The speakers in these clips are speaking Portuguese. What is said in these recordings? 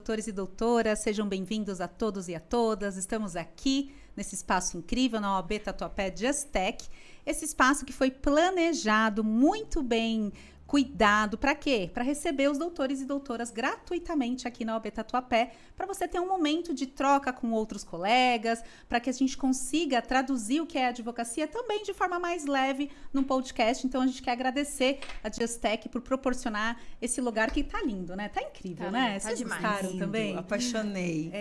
doutores e doutoras, sejam bem-vindos a todos e a todas. Estamos aqui nesse espaço incrível na OAB Tatuapé Justech. Esse espaço que foi planejado, muito bem cuidado, para quê? Para receber os doutores e doutoras gratuitamente aqui na OAB Tatuapé, para você ter um momento de troca com outros colegas, para que a gente consiga traduzir o que é advocacia também de forma mais leve num podcast. Então, a gente quer agradecer a Justech por proporcionar esse lugar que tá lindo, né? Tá incrível, né? Tá Vocês demais. gostaram Lindo, também? apaixonei.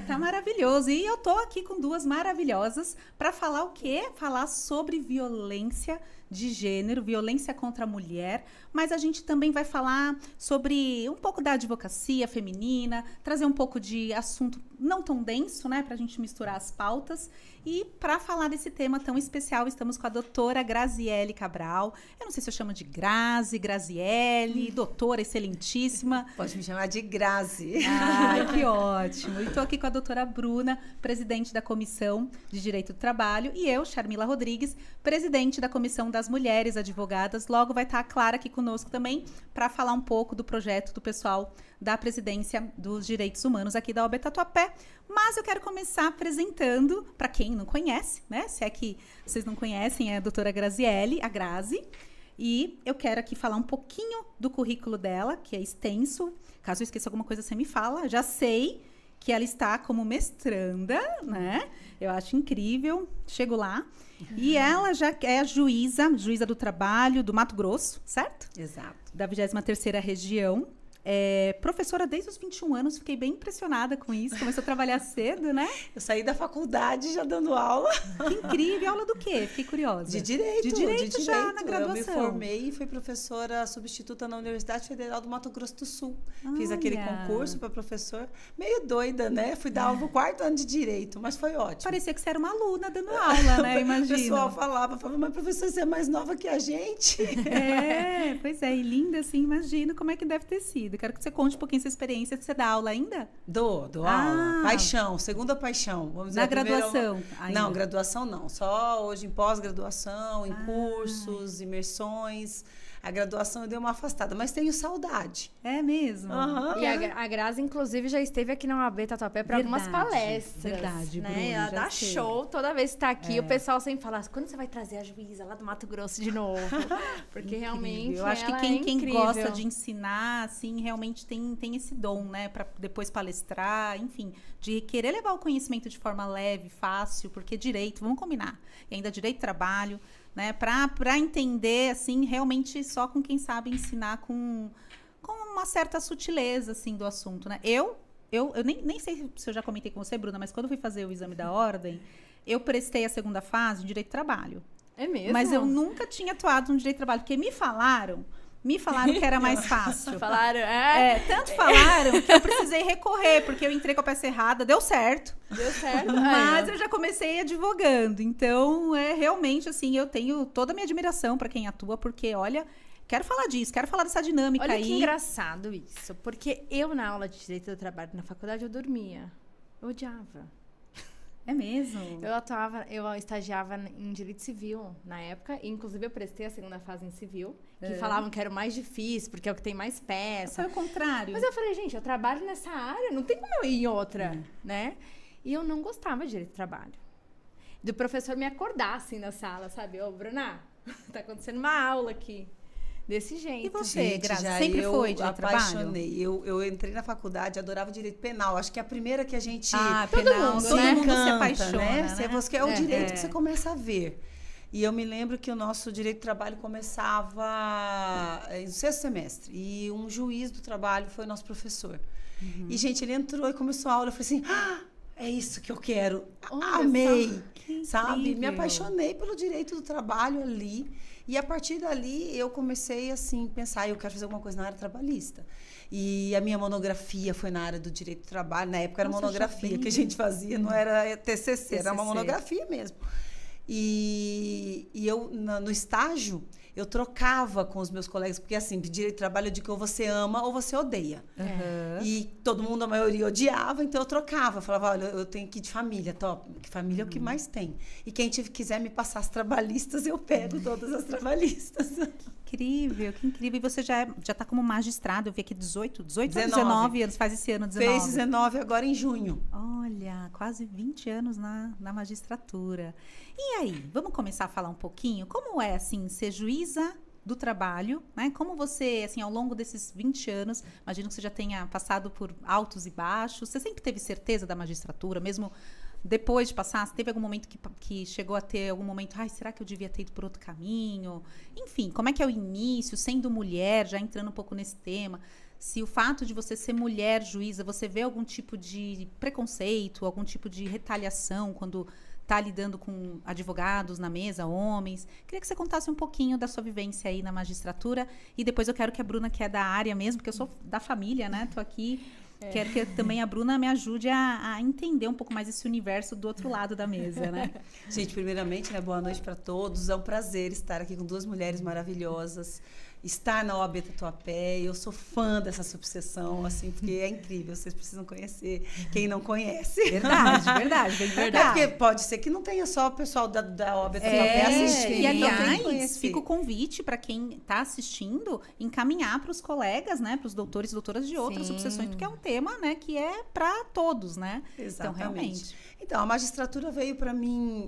Tá maravilhoso. E eu tô aqui com duas maravilhosas para falar o quê? Falar sobre violência de gênero, violência contra a mulher, mas a gente também vai falar sobre um pouco da advocacia feminina, trazer um pouco de assunto não tão denso, né, pra gente misturar as pautas. E para falar desse tema tão especial, estamos com a doutora Graziele Cabral. Eu não sei se eu chamo de Graziele, doutora excelentíssima. Pode me chamar de Grazi. Ai, que ótimo. E tô aqui com a doutora Bruna, presidente da Comissão de Direito do Trabalho, e eu, Charmila Rodrigues, presidente da Comissão das Mulheres Advogadas. Logo vai estar a Clara aqui conosco também para falar um pouco do projeto do pessoal da Presidência dos Direitos Humanos aqui da OAB Tatuapé. Mas eu quero começar apresentando, para quem não conhece, né? Se é que vocês não conhecem, é a doutora Graziele, a Grazi. E eu quero aqui falar um pouquinho do currículo dela, que é extenso. Caso eu esqueça alguma coisa, você me fala. Já sei que ela está como mestranda, né? Eu acho incrível. Chego lá. E ela já é a juíza do trabalho do Mato Grosso, certo? Exato. Da 23ª região. Professora desde os 21 anos, fiquei bem impressionada com isso. Começou a trabalhar cedo, né? Eu saí da faculdade já dando aula. Que incrível. Aula do quê? Fiquei curiosa. De direito. De direito já na graduação. Eu me formei e fui professora substituta na Universidade Federal do Mato Grosso do Sul. Fiz aquele concurso para professor. Meio doida, né? Fui dar aula no 4º ano de direito, mas foi ótimo. Parecia que você era uma aluna dando aula, né? Imagina. O pessoal falava, mas professora, você é mais nova que a gente. Pois é. E linda assim, imagino como é que deve ter sido. Quero que você conte um pouquinho essa experiência. Você dá aula ainda? Dou aula. Paixão, segunda paixão. Vamos dizer, na graduação? Não, graduação não. Só hoje em pós-graduação, em cursos, imersões. A graduação eu dei uma afastada, mas tenho saudade. É mesmo? E a Grazi, inclusive, já esteve aqui na OAB Tatuapé para algumas palestras. Verdade, né? Bruna, ela dá sei. show toda vez que está aqui. O pessoal sempre fala, quando você vai trazer a juíza lá do Mato Grosso de novo? Porque Incrível. realmente eu acho que ela quem incrível. gosta de ensinar, assim, realmente tem esse dom, né? Para depois palestrar, enfim, de querer levar o conhecimento de forma leve, fácil, porque direito, vamos combinar, e ainda direito do trabalho, né? Para entender, assim, realmente só com quem sabe ensinar com uma certa sutileza, assim, do assunto, né? Eu nem sei se eu já comentei com você, Bruna, mas quando eu fui fazer o exame da ordem, eu prestei a segunda fase de direito do trabalho. É mesmo? Mas eu nunca tinha atuado no direito do trabalho, porque me falaram que era mais fácil. Falaram, tanto falaram que eu precisei recorrer, porque eu entrei com a peça errada, deu certo. Mas eu já comecei advogando. Então, realmente, assim, eu tenho toda a minha admiração para quem atua, porque, olha, quero falar disso, quero falar dessa dinâmica aí. Olha que engraçado isso, porque eu, na aula de Direito do Trabalho na faculdade, eu dormia. Eu odiava. É mesmo? Eu estagiava em Direito Civil na época, e inclusive eu prestei a segunda fase em Civil, que falavam que era o mais difícil, porque é o que tem mais peça. Foi o contrário. Mas eu falei, gente, eu trabalho nessa área, não tem como eu ir em outra, né? E eu não gostava de Direito do Trabalho. Do professor me acordar, assim, na sala, sabe? Ô, Bruna, tá acontecendo uma aula aqui. Desse jeito. E você, Grazi, já sempre eu foi de apaixonei. Eu entrei na faculdade, adorava direito penal. Acho que é a primeira que a gente... penal, todo né? mundo se Encanta, apaixona, né? É o direito que você começa a ver. E eu me lembro que o nosso direito do trabalho começava no 6º semestre. E um juiz do trabalho foi nosso professor. E, gente, ele entrou e começou a aula. Eu falei assim, é isso que eu quero. Amei, sabe? Me apaixonei pelo direito do trabalho ali. E a partir dali eu comecei assim pensar, eu quero fazer alguma coisa na área trabalhista. E a minha monografia foi na área do direito do trabalho. Na época era monografia que a gente fazia, não era TCC, era uma monografia mesmo. E eu no estágio eu trocava com os meus colegas, porque assim, direito de trabalho eu digo que ou você ama ou você odeia. E todo mundo, a maioria, odiava, então eu trocava. Eu falava, olha, eu tenho que ir de família, top. Que família é o que mais tem. E quem quiser me passar as trabalhistas, eu pego todas as trabalhistas. incrível, que incrível. E você já tá como magistrado, eu vi aqui 18 ou 19 anos, faz esse ano 19. Fez 19 agora em junho. Olha, quase 20 anos na magistratura. E aí, vamos começar a falar um pouquinho? Como é, assim, ser juíza do trabalho, né? Como você, assim, ao longo desses 20 anos, imagino que você já tenha passado por altos e baixos, você sempre teve certeza da magistratura, mesmo depois de passar, você teve algum momento que chegou a ter algum momento, ai, será que eu devia ter ido por outro caminho? Enfim, como é que é o início, sendo mulher, já entrando um pouco nesse tema, se o fato de você ser mulher juíza, você vê algum tipo de preconceito, algum tipo de retaliação quando está lidando com advogados na mesa, homens. Queria que você contasse um pouquinho da sua vivência aí na magistratura e depois eu quero que a Bruna, que é da área mesmo, porque eu sou da família, né? Tô aqui, quero que também a Bruna me ajude a entender um pouco mais esse universo do outro lado da mesa, né? Gente, primeiramente, né, boa noite para todos. É um prazer estar aqui com duas mulheres maravilhosas. Estar na OAB Tatuapé, eu sou fã dessa subseção, assim, porque é incrível, vocês precisam conhecer quem não conhece. Verdade, bem verdade. Porque pode ser que não tenha só o pessoal da OAB Tatuapé assistindo. E então tem que aliás, conhecer. fica o convite para quem está assistindo encaminhar para os colegas, né, para os doutores e doutoras de outras subseções, porque é um tema, né, que é para todos, né? Exatamente. Então, realmente. Então, a magistratura veio para mim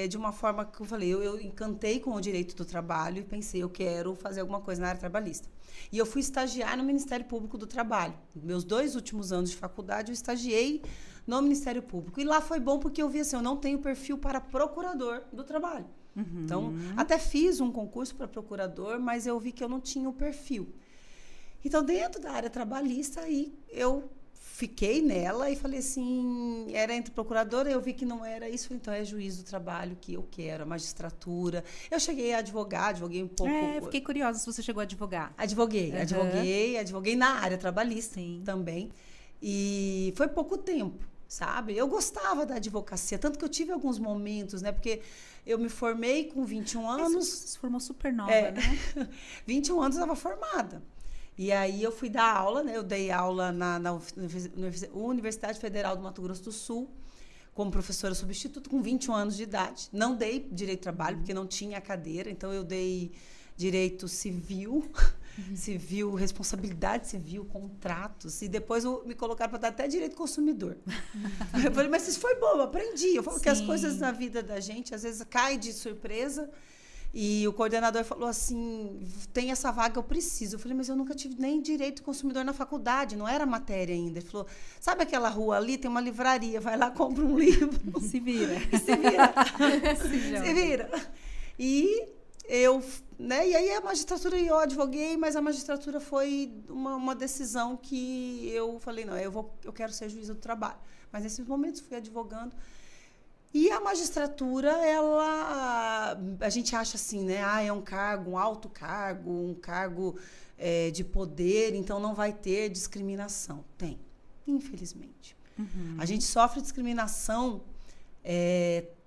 de uma forma que eu falei, eu encantei com o direito do trabalho e pensei, eu quero fazer alguma coisa na área trabalhista. E eu fui estagiar no Ministério Público do Trabalho. Meus 2 últimos anos de faculdade, eu estagiei no Ministério Público. E lá foi bom porque eu vi assim, eu não tenho perfil para procurador do trabalho. Uhum. Então, até fiz um concurso para procurador, mas eu vi que eu não tinha o perfil. Então, dentro da área trabalhista, aí eu fiquei nela e falei assim, era entre procuradora, eu vi que não era isso, então é juiz do trabalho que eu quero, a magistratura. Eu cheguei a advoguei um pouco. Fiquei curiosa se você chegou a advogar. Advoguei na área trabalhista também. E foi pouco tempo, sabe? Eu gostava da advocacia, tanto que eu tive alguns momentos, né? Porque eu me formei com 21 anos. Você se formou super nova, né? 21 anos eu estava formada. E aí eu fui dar aula, né? Eu dei aula na Universidade Federal do Mato Grosso do Sul, como professora substituta, com 21 anos de idade. Não dei direito de trabalho, porque não tinha cadeira, então eu dei direito civil, responsabilidade civil, contratos, e depois me colocaram para dar até direito consumidor. Eu falei, mas isso foi bom, eu aprendi. Eu falo que as coisas na vida da gente, às vezes, caem de surpresa. E o coordenador falou assim, tem essa vaga, eu preciso. Eu falei, mas eu nunca tive nem direito consumidor na faculdade, não era matéria ainda. Ele falou, sabe aquela rua ali, tem uma livraria, vai lá, compra um livro. Se vira. Se vira. E eu, né, e aí a magistratura, eu advoguei, mas a magistratura foi uma decisão que eu falei, não, eu quero ser juíza do trabalho. Mas nesses momentos fui advogando. E a magistratura, a gente acha assim, né? É um cargo, um alto cargo, um cargo de poder, então não vai ter discriminação. Tem, infelizmente. Uhum. A gente sofre discriminação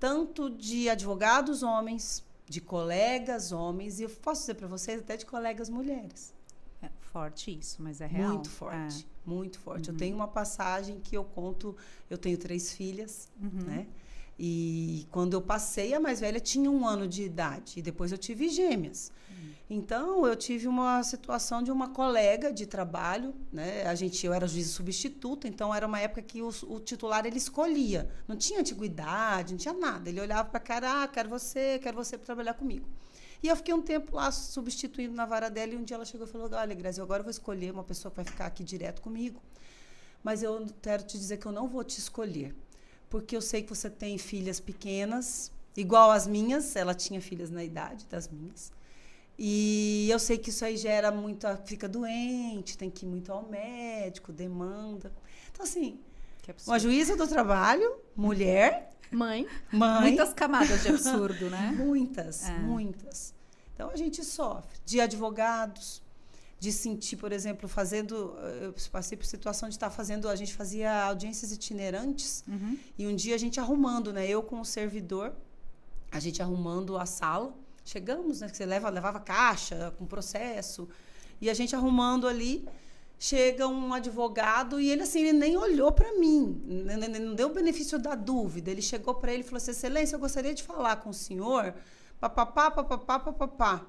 tanto de advogados homens, de colegas homens, e eu posso dizer para vocês, até de colegas mulheres. É forte isso, mas é real. Muito forte, muito forte. Uhum. Eu tenho uma passagem que eu conto, eu tenho 3 filhas, né? E quando eu passei, a mais velha tinha 1 ano de idade. E depois eu tive gêmeas. Então, eu tive uma situação de uma colega de trabalho, né? Eu era juíza substituta, então era uma época que o titular, ele escolhia. Não tinha antiguidade, não tinha nada. Ele olhava para a cara, quero você para trabalhar comigo. E eu fiquei um tempo lá substituindo na vara dela, e um dia ela chegou e falou, olha, Grazi, agora eu vou escolher uma pessoa que vai ficar aqui direto comigo, mas eu quero te dizer que eu não vou te escolher. Porque eu sei que você tem filhas pequenas, igual as minhas, ela tinha filhas na idade das minhas. E eu sei que isso aí gera fica doente, tem que ir muito ao médico, demanda. Então, assim, uma juíza do trabalho, mulher, mãe. Muitas camadas de absurdo, né? Muitas. Então, a gente sofre. De advogados, de sentir, por exemplo, eu passei por situação de estar fazendo, a gente fazia audiências itinerantes, e um dia a gente arrumando, né? Eu com o servidor, a gente arrumando a sala, chegamos, né? Você levava caixa com processo, e a gente arrumando ali, chega um advogado, e ele assim, ele nem olhou para mim, não deu o benefício da dúvida, ele chegou para ele e falou assim, excelência, eu gostaria de falar com o senhor, papapá.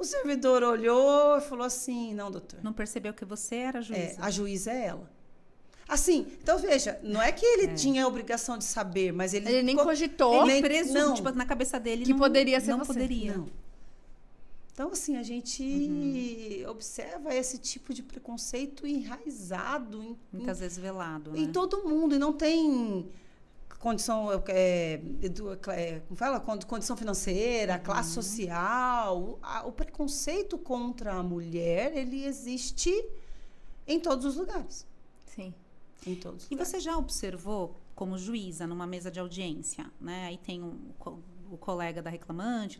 O servidor olhou e falou assim, não, doutor. Não percebeu que você era a juíza. A juíza é ela. Assim, então veja, não é que ele tinha a obrigação de saber, mas ele nem cogitou. Ele presumiu, tipo, na cabeça dele que não, poderia ser não você. Poderia. Não. Então, assim, a gente observa esse tipo de preconceito enraizado. Muitas vezes velado, em né? todo mundo. E não tem condição, como fala? Condição financeira, classe social. O preconceito contra a mulher, ele existe em todos os lugares. Sim. Em todos os E lugares. você já observou, como juíza, numa mesa de audiência, né? Aí tem o colega da reclamante,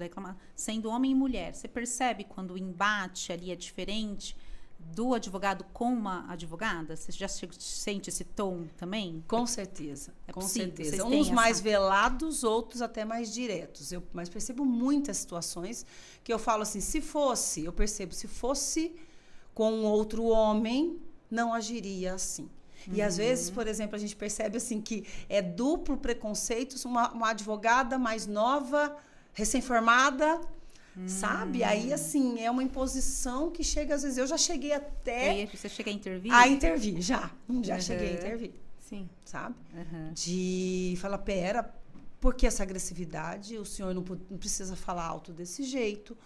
sendo homem e mulher. Você percebe quando o embate ali é diferente do advogado com uma advogada? Você já sente esse tom também? Com certeza. É com possível, certeza. vocês têm Uns mais essa- velados, outros até mais diretos. Mas percebo muitas situações que eu falo assim, se fosse com outro homem, não agiria assim. E às vezes, por exemplo, a gente percebe assim que é duplo preconceito, uma advogada mais nova, recém-formada, sabe? Aí, assim, é uma imposição que chega, às vezes, eu já cheguei até Você chega a intervir? a intervir, já cheguei a intervir, Sim. sabe? De falar, pera, por que essa agressividade? O senhor não precisa falar alto desse jeito.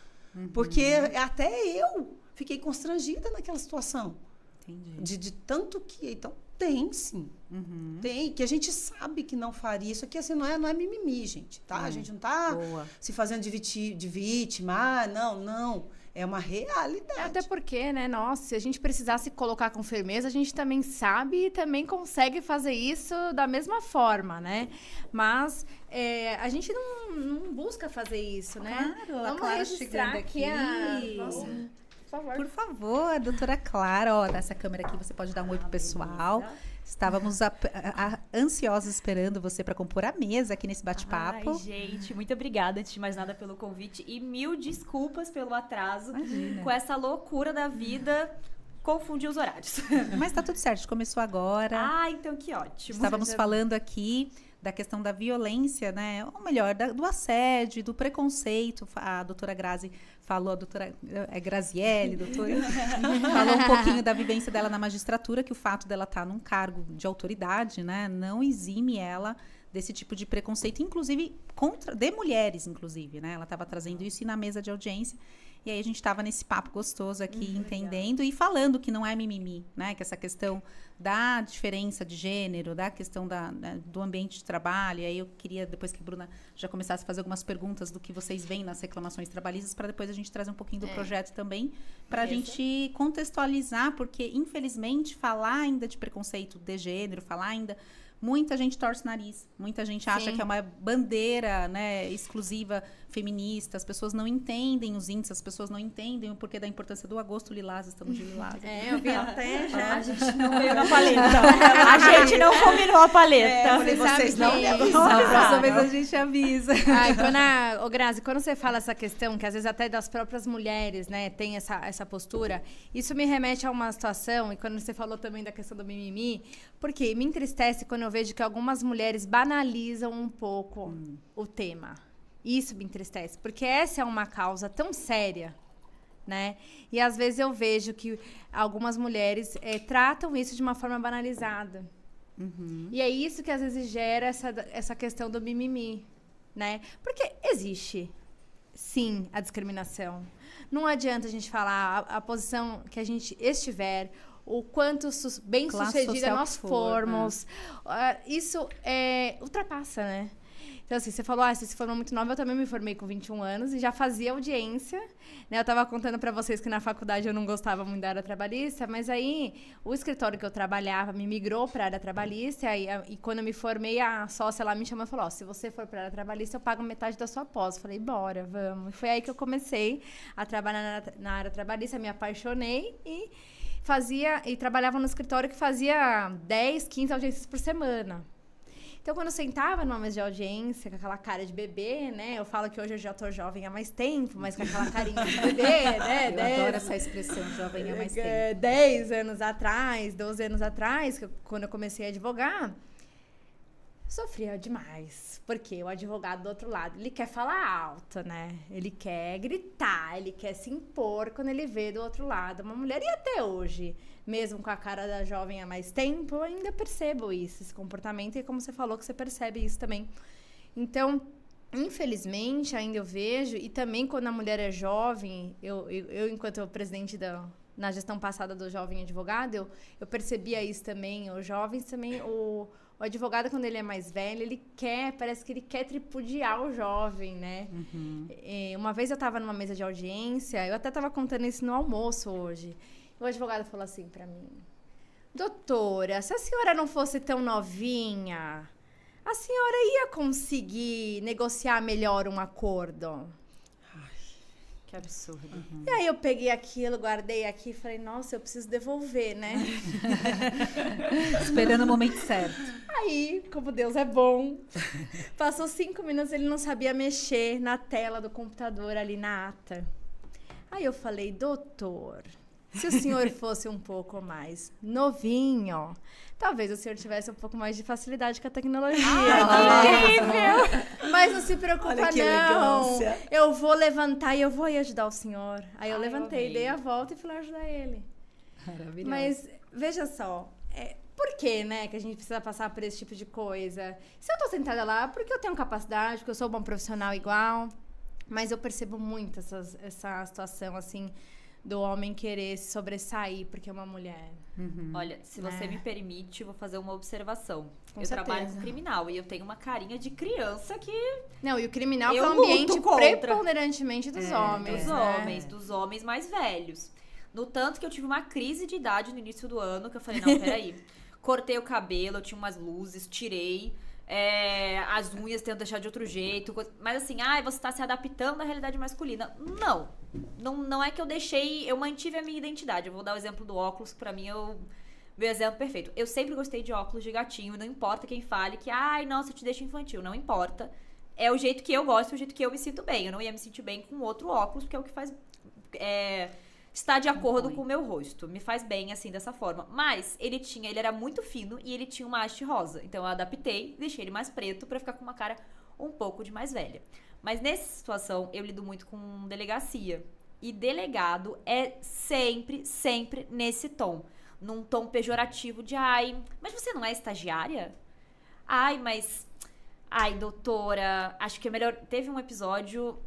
Porque até eu fiquei constrangida naquela situação. Entendi. De tanto que... Então, tem, sim. Tem, que a gente sabe que não faria. Isso aqui, assim, não é mimimi, gente, tá? A gente não tá se fazendo de vítima. Não. É uma realidade. Até porque, né, nossa, se a gente precisar se colocar com firmeza, a gente também sabe e também consegue fazer isso da mesma forma, né? Mas a gente não busca fazer isso, né? Claro, a Vamos Clara registrar chegando aqui. Nossa, por favor. Por favor, doutora Clara, ó, nessa câmera aqui você pode dar um oi pro pessoal. Estávamos ansiosos esperando você para compor a mesa aqui nesse bate-papo. Ai, gente, muito obrigada, antes de mais nada, pelo convite. E 1000 desculpas pelo atraso. Imagina. Com essa loucura da vida, confundi os horários. Mas tá tudo certo, a gente começou agora. Ah, então que ótimo. Estávamos falando aqui da questão da violência, né? Ou melhor, do assédio, do preconceito. A doutora Grazi falou, a doutora Graziele, doutora, falou um pouquinho da vivência dela na magistratura, que o fato dela estar num cargo de autoridade, né, não exime ela desse tipo de preconceito, inclusive de mulheres, inclusive, né? Ela estava trazendo isso na mesa de audiência. E aí a gente estava nesse papo gostoso aqui, entendendo e falando que não é mimimi, né? Que essa questão da diferença de gênero, da questão do ambiente de trabalho. E aí eu queria, depois que a Bruna já começasse a fazer algumas perguntas do que vocês veem nas reclamações trabalhistas, para depois a gente trazer um pouquinho do projeto também, para a gente contextualizar, porque, infelizmente, falar ainda de preconceito de gênero, falar ainda... Muita gente torce o nariz, muita gente acha que é uma bandeira, né, exclusiva feminista, as pessoas não entendem os índices, as pessoas não entendem o porquê da importância do agosto lilás, estamos de lilás. Eu vi até já. A gente não veio na paleta. A gente não combinou a paleta. Vocês sabe não que- me A avisaram. próxima vez a gente avisa. Ô Grazi, quando você fala essa questão, que às vezes até das próprias mulheres, né, tem essa postura, isso me remete a uma situação, e quando você falou também da questão do mimimi, porque me entristece quando eu vejo que algumas mulheres banalizam um pouco o tema. Isso me entristece, porque essa é uma causa tão séria, né? E às vezes eu vejo que algumas mulheres tratam isso de uma forma banalizada. E é isso que às vezes gera essa questão do mimimi, né? Porque existe, sim, a discriminação. Não adianta a gente falar a posição que a gente estiver, o quanto bem sucedida social nós que for, formos. Isso ultrapassa, né? Então, assim, você falou, você se formou muito nova, eu também me formei com 21 anos e já fazia audiência, né? Eu estava contando para vocês que na faculdade eu não gostava muito da área trabalhista, mas aí o escritório que eu trabalhava me migrou para a área trabalhista e quando eu me formei, a sócia lá me chamou e falou, se você for para a área trabalhista, eu pago metade da sua pós. Eu falei, bora, vamos. E foi aí que eu comecei a trabalhar na área trabalhista, me apaixonei e trabalhava no escritório que fazia 10, 15 audiências por semana. Então, quando eu sentava numa mesa de audiência, com aquela cara de bebê, né? Eu falo que hoje eu já tô jovem há mais tempo, mas com aquela carinha de bebê, né? Eu adoro essa expressão, jovem há mais tempo. 10 anos atrás, 12 anos atrás, quando eu comecei a advogar, Sofria demais, porque o advogado do outro lado, ele quer falar alto, né? Ele quer gritar, ele quer se impor quando ele vê do outro lado uma mulher. E até hoje, mesmo com a cara da jovem há mais tempo, eu ainda percebo isso, esse comportamento. E como você falou, que você percebe isso também. Então, infelizmente, ainda eu vejo, e também quando a mulher é jovem, eu enquanto presidente na gestão passada do Jovem Advogado, eu percebia isso também. Os jovens também, o advogado, quando ele é mais velho, parece que ele quer tripudiar o jovem, né? Uma vez eu estava numa mesa de audiência, eu até estava contando isso no almoço hoje. O advogado falou assim para mim: doutora, se a senhora não fosse tão novinha, a senhora ia conseguir negociar melhor um acordo? Que absurdo. E aí eu peguei aquilo, guardei aqui e falei, nossa, eu preciso devolver, né? Esperando o momento certo. Aí, como Deus é bom, passou 5 minutos, ele não sabia mexer na tela do computador ali na ata. Aí eu falei, doutor, se o senhor fosse um pouco mais novinho, talvez o senhor tivesse um pouco mais de facilidade com a tecnologia. Incrível! Mas não se preocupa, olha que não. elegância. Eu vou levantar e eu vou ir ajudar o senhor. Aí eu Ai, levantei, amei. dei a volta e fui lá ajudar ele. Maravilhoso. Mas, veja só, por que, né, que a gente precisa passar por esse tipo de coisa? Se eu tô sentada lá, porque eu tenho capacidade, porque eu sou um bom profissional igual, mas eu percebo muito essa situação, assim, do homem querer se sobressair porque é uma mulher. Olha, se você me permite, eu vou fazer uma observação. Com eu trabalho certeza. com criminal e eu tenho uma carinha de criança que Não, e o criminal Eu é um luto ambiente contra. preponderantemente dos homens, dos homens mais velhos. No tanto que eu tive uma crise de idade no início do ano, que eu falei, não, peraí. Cortei o cabelo, eu tinha umas luzes, tirei. As unhas tento deixar de outro jeito. Mas assim, você tá se adaptando à realidade masculina. Não é que eu mantive a minha identidade. Eu vou dar o exemplo do óculos, que pra mim é o meu exemplo perfeito. Eu sempre gostei de óculos de gatinho, não importa quem fale que, nossa, eu te deixo infantil. Não importa. É o jeito que eu gosto, é o jeito que eu me sinto bem. Eu não ia me sentir bem com outro óculos, porque é o que faz... está de acordo com o meu rosto. Me faz bem, assim, dessa forma. Mas ele era muito fino e ele tinha uma haste rosa. Então eu adaptei, deixei ele mais preto pra ficar com uma cara um pouco de mais velha. Mas nessa situação, eu lido muito com delegacia. E delegado é sempre, sempre nesse tom. Num tom pejorativo de, mas você não é estagiária? Doutora, acho que é melhor... Teve um episódio,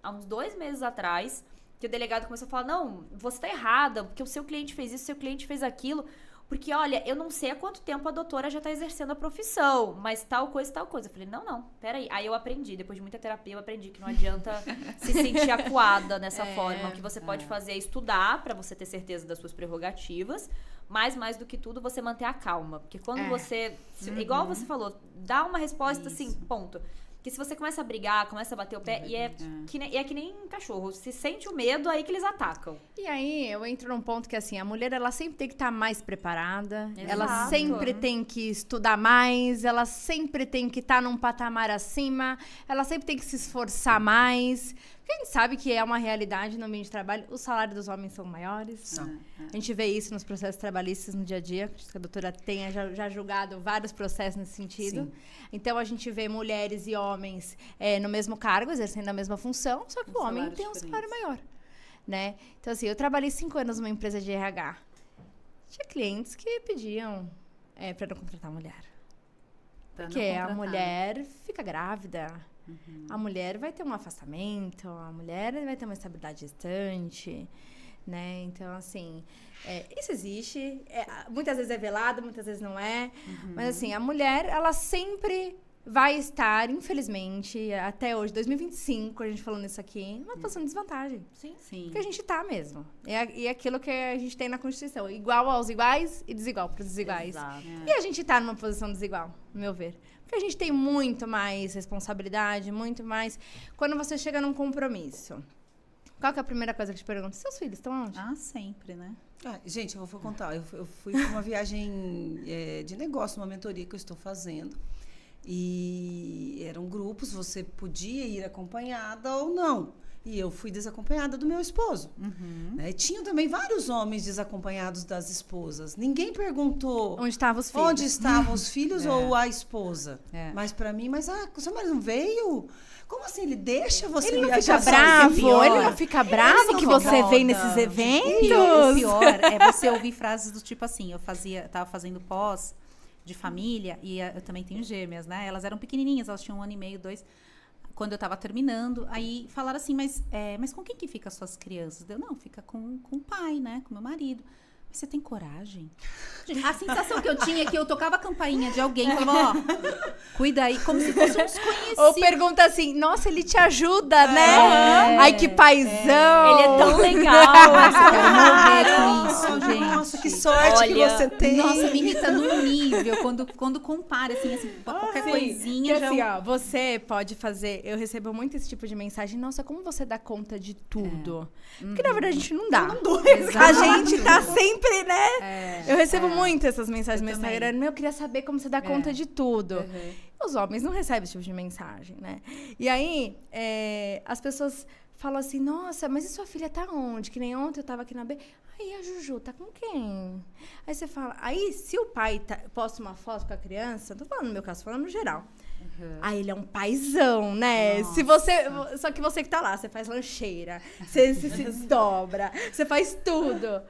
há uns 2 meses atrás, que o delegado começou a falar, não, você tá errada, porque o seu cliente fez isso, o seu cliente fez aquilo, porque, olha, eu não sei há quanto tempo a doutora já tá exercendo a profissão, mas tal coisa. Eu falei, não, peraí. Aí eu aprendi, depois de muita terapia, eu aprendi que não adianta se sentir acuada nessa forma. O que você pode fazer é estudar pra você ter certeza das suas prerrogativas, mas mais do que tudo, você manter a calma. Porque quando você, igual você falou, dá uma resposta assim, ponto. Porque se você começa a brigar, começa a bater o pé, é que nem cachorro. Se sente o medo, aí que eles atacam. E aí, eu entro num ponto que, assim, a mulher, ela sempre tem que estar mais preparada. Exato. Ela sempre tem que estudar mais. Ela sempre tem que estar num patamar acima. Ela sempre tem que se esforçar mais. Porque a gente sabe que é uma realidade no ambiente de trabalho. Os salários dos homens são maiores. A gente vê isso nos processos trabalhistas no dia a dia. Acho que a doutora tenha já julgado vários processos nesse sentido. Sim. Então, a gente vê mulheres e homens no mesmo cargo, exercendo a mesma função, só que o homem tem um salário maior. Né? Então, assim, eu trabalhei 5 anos numa empresa de RH. Tinha clientes que pediam para não contratar mulher. Porque a mulher fica grávida. A mulher vai ter um afastamento, a mulher vai ter uma estabilidade distante, né? Então, assim, isso existe. Muitas vezes é velado, muitas vezes não é. Mas, assim, a mulher, ela sempre vai estar, infelizmente, até hoje, 2025, a gente falando isso aqui, numa posição de desvantagem. Sim. Porque a gente tá mesmo. E aquilo que a gente tem na Constituição. Igual aos iguais e desigual para os desiguais. Exato. E a gente tá numa posição desigual, no meu ver. Porque a gente tem muito mais responsabilidade, muito mais... Quando você chega num compromisso, qual que é a primeira coisa que eu te pergunto? Seus filhos estão onde? Sempre, né? Gente, eu vou contar. Eu fui para uma viagem de negócio, uma mentoria que eu estou fazendo. E eram grupos, você podia ir acompanhada ou não. E eu fui desacompanhada do meu esposo. Né? E tinham também vários homens desacompanhados das esposas. Ninguém perguntou Onde estavam os filhos? onde estavam os filhos É. ou a esposa. É. Mas pra mim, o seu marido não veio? Como assim? Ele deixa você Ele não viajar fica sozinho? bravo? pior. Ele não fica bravo não que você incomoda. vem nesses O eventos? pior é você ouvir frases do tipo assim, tava fazendo pós de família e eu também tenho gêmeas, né? Elas eram pequenininhas, elas tinham 1 ano e meio, 2, quando eu tava terminando. Aí falaram assim, mas com quem que fica as suas crianças? Eu, não, fica com o pai, né? Com meu marido. Mas você tem coragem? A sensação que eu tinha é que eu tocava a campainha de alguém e falava, ó, cuida aí, como se fosse um desconhecido. Ou pergunta assim, nossa, ele te ajuda, né? Ai, que paizão. Ele é tão legal. Eu quero morrer com isso, gente. Nossa, que sorte que Olha, você tem. Nossa, me irrita num nível quando compara, assim, qualquer coisinha Que já... assim, ó, você pode fazer... Eu recebo muito esse tipo de mensagem. Nossa, como você dá conta de tudo? Porque, na verdade, a gente não dá. A gente tá sempre, né? Eu recebo muito essas mensagens no meu também. Instagram. Eu queria saber como você dá conta de tudo. Uhum. Os homens não recebem esse tipo de mensagem, né? E aí, as pessoas falam assim, nossa, mas e sua filha tá onde? Que nem ontem eu tava aqui na B. Aí a Juju tá com quem? Aí você fala, aí se o pai posta uma foto com a criança, não tô falando no meu caso, tô falando no geral. Aí ele é um paizão, né? Nossa. Se você, só que você que tá lá, você faz lancheira, você se desdobra, você faz tudo.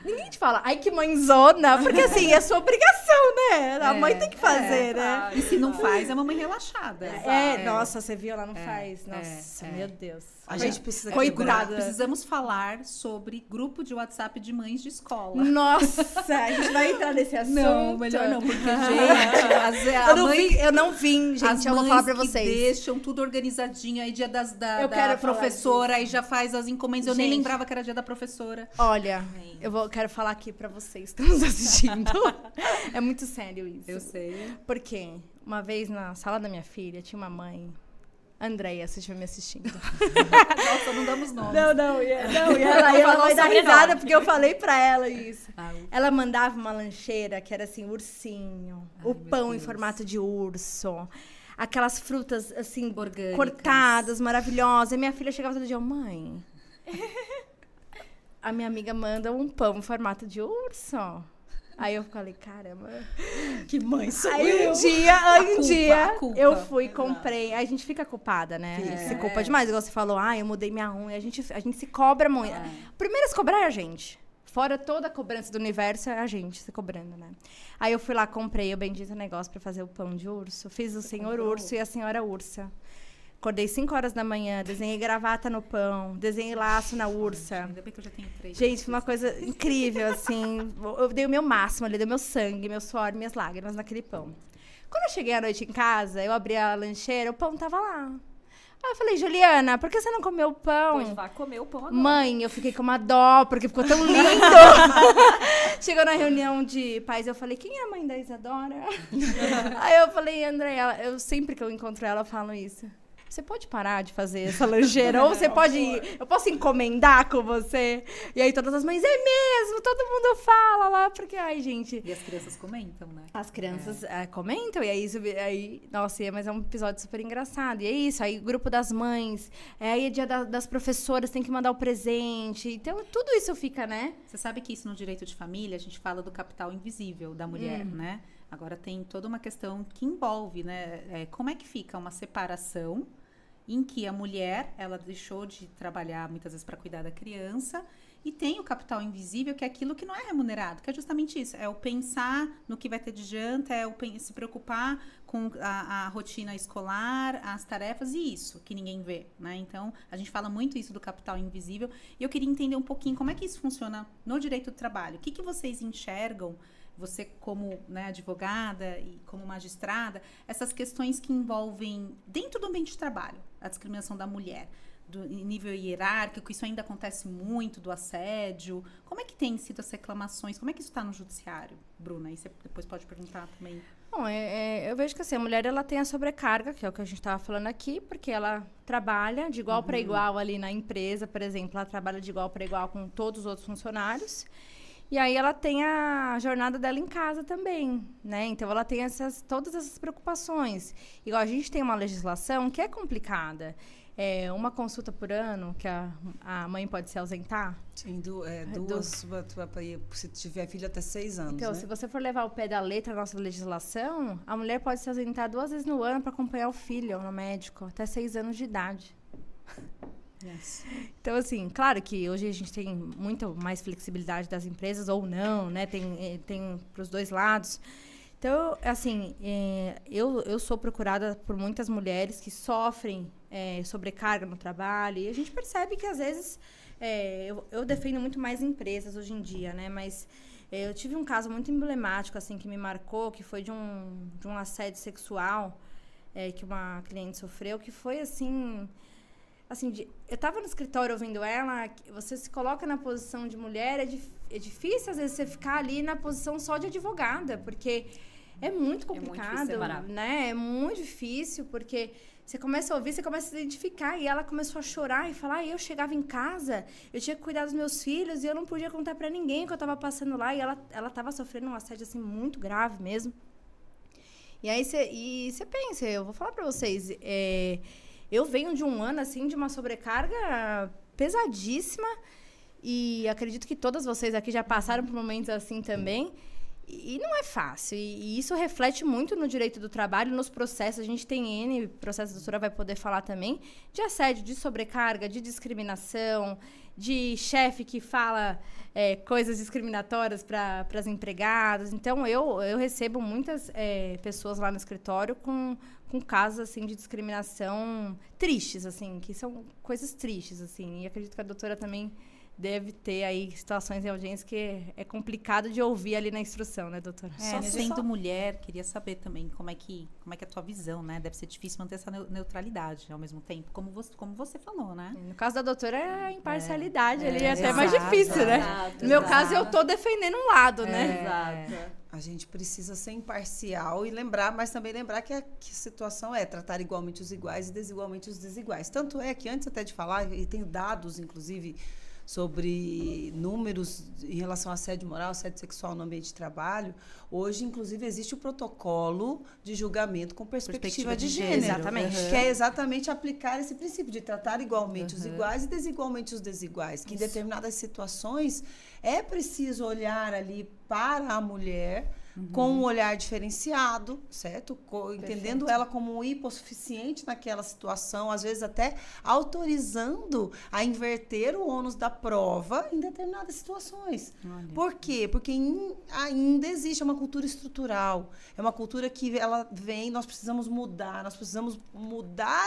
Ninguém te fala, ai que mãezona, porque assim, é sua obrigação, né? A mãe tem que fazer, né? E se não faz, é uma mãe relaxada. Nossa, você viu, ela não faz. Nossa, meu Deus. A gente precisa Coitada. quebrar. Precisamos falar sobre grupo de WhatsApp de mães de escola. Nossa, a gente vai entrar nesse assunto. Não, melhor não, porque, gente, Eu não vim, as gente, eu vou mães falar pra que vocês. deixam tudo organizadinho, aí dia da Eu quero falar professora, aí já faz as encomendas. Eu nem Gente. lembrava que era dia da professora. Olha, quero falar aqui pra vocês que estão nos assistindo. É muito sério isso. Eu sei. Porque uma vez na sala da minha filha tinha uma mãe, Andréia, se estiver me assistindo. Nossa, não damos nome. Não, e ela vai dar risada porque eu falei pra ela isso. Ah, Ela mandava uma lancheira que era assim, ursinho, o meu pão em Deus. formato de urso, aquelas frutas assim, Orgânicas. cortadas, maravilhosas. E minha filha chegava todo dia, mãe, a minha amiga manda um pão em formato de urso. Aí eu falei, caramba. Que mãe sou Aí eu. um dia, a culpa. eu fui e comprei. Aí a gente fica culpada, né? A gente se culpa demais. Igual você falou, eu mudei minha unha. A gente se cobra muito. Primeiro a se cobrar é a gente. Fora toda a cobrança do universo, é a gente se cobrando, né? Aí eu fui lá, comprei o bendito negócio pra fazer o pão de urso. Fiz o senhor urso e a senhora ursa. Acordei 5 horas da manhã, desenhei gravata no pão, desenhei laço na ursa. Ainda bem que eu já tenho 3. Gente, foi uma coisa incrível, assim. Eu dei o meu máximo ali, dei meu sangue, meu suor, minhas lágrimas naquele pão. Quando eu cheguei à noite em casa, eu abri a lancheira, o pão tava lá. Aí eu falei, Juliana, por que você não comeu o pão? Pois vai comer o pão agora. Mãe, eu fiquei com uma dó, porque ficou tão lindo. Chegou na reunião de pais, eu falei, quem é a mãe da Isadora? Aí eu falei, Andréia, sempre que eu encontro ela, eu falo isso. Você pode parar de fazer essa lancheira? Ou você pode ir, eu posso encomendar com você? E aí todas as mães, é mesmo, todo mundo fala lá, porque, ai, gente... E as crianças comentam, né? As crianças comentam, e aí, nossa, mas é um episódio super engraçado. E é isso, aí o grupo das mães, aí é dia das professoras, tem que mandar o presente. Então, tudo isso fica, né? Você sabe que isso no direito de família, a gente fala do capital invisível da mulher, né? Agora tem toda uma questão que envolve, né? Como é que fica uma separação em que a mulher, ela deixou de trabalhar muitas vezes para cuidar da criança e tem o capital invisível, que é aquilo que não é remunerado, que é justamente isso, é o pensar no que vai ter de janta, é o se preocupar com a rotina escolar, as tarefas e isso, que ninguém vê, né? Então, a gente fala muito isso do capital invisível e eu queria entender um pouquinho como é que isso funciona no direito do trabalho. O que vocês enxergam, você como, né, advogada e como magistrada, essas questões que envolvem, dentro do ambiente de trabalho, a discriminação da mulher, do nível hierárquico, isso ainda acontece muito, do assédio. Como é que tem sido as reclamações? Como é que isso está no judiciário, Bruna? E você depois pode perguntar também. Bom, eu vejo que assim, a mulher ela tem a sobrecarga, que é o que a gente estava falando aqui, porque ela trabalha de igual para igual ali na empresa, por exemplo, ela trabalha de igual para igual com todos os outros funcionários. E aí ela tem a jornada dela em casa também, né? Então ela tem todas essas preocupações. Igual a gente tem uma legislação que é complicada. uma consulta por ano que a mãe pode se ausentar. Sim, duas, se tiver filho até 6 anos, Então, né? se você for levar o pé da letra da nossa legislação, a mulher pode se ausentar 2 vezes no ano para acompanhar o filho no médico, até 6 anos de idade. Yes. Então, assim, claro que hoje a gente tem muito mais flexibilidade das empresas, ou não, né? Tem para os dois lados. Então, assim, eu sou procurada por muitas mulheres que sofrem sobrecarga no trabalho, e a gente percebe que, às vezes, eu defendo muito mais empresas hoje em dia, né? Mas eu tive um caso muito emblemático, assim, que me marcou, que foi de um assédio sexual que uma cliente sofreu, que foi, assim, eu estava no escritório ouvindo ela, você se coloca na posição de mulher, é difícil, às vezes, você ficar ali na posição só de advogada, porque é muito complicado, né? É muito difícil, porque você começa a ouvir, você começa a se identificar, e ela começou a chorar e falar, eu chegava em casa, eu tinha que cuidar dos meus filhos, e eu não podia contar pra ninguém o que eu estava passando lá, e ela estava sofrendo um assédio, assim, muito grave mesmo. E aí você pensa, eu vou falar pra vocês, eu venho de um ano, assim, de uma sobrecarga pesadíssima, e acredito que todas vocês aqui já passaram por momentos assim também, e não é fácil. E isso reflete muito no direito do trabalho, nos processos. A gente tem N processos, a doutora vai poder falar também, de assédio, de sobrecarga, de discriminação, de chefe que fala coisas discriminatórias para as empregadas. Então, eu recebo muitas pessoas lá no escritório com casos, assim, de discriminação tristes, assim, que são coisas tristes, assim. E acredito que a doutora também deve ter aí situações em audiência que é complicado de ouvir ali na instrução, né, doutora? Sendo mulher, queria saber também como é que é a tua visão, né? Deve ser difícil manter essa neutralidade ao mesmo tempo, como você falou, né? No caso da doutora, a imparcialidade ali é até exato, mais difícil, né? exato, No meu caso, eu tô defendendo um lado, né? Exato. A gente precisa ser imparcial e lembrar, mas também lembrar que a situação é tratar igualmente os iguais e desigualmente os desiguais. Tanto é que, antes até de falar, e tenho dados, inclusive, sobre números em relação a assédio moral, assédio sexual no ambiente de trabalho, hoje, inclusive, existe o protocolo de julgamento com perspectiva de gênero. Exatamente. Que é exatamente aplicar esse princípio de tratar igualmente os iguais e desigualmente os desiguais. Que em determinadas situações é preciso olhar ali para a mulher com um olhar diferenciado, certo? Entendendo ela como um hipossuficiente naquela situação, às vezes até autorizando a inverter o ônus da prova em determinadas situações. Olha. Por quê? Porque ainda existe uma cultura estrutural, é uma cultura que ela vem, nós precisamos mudar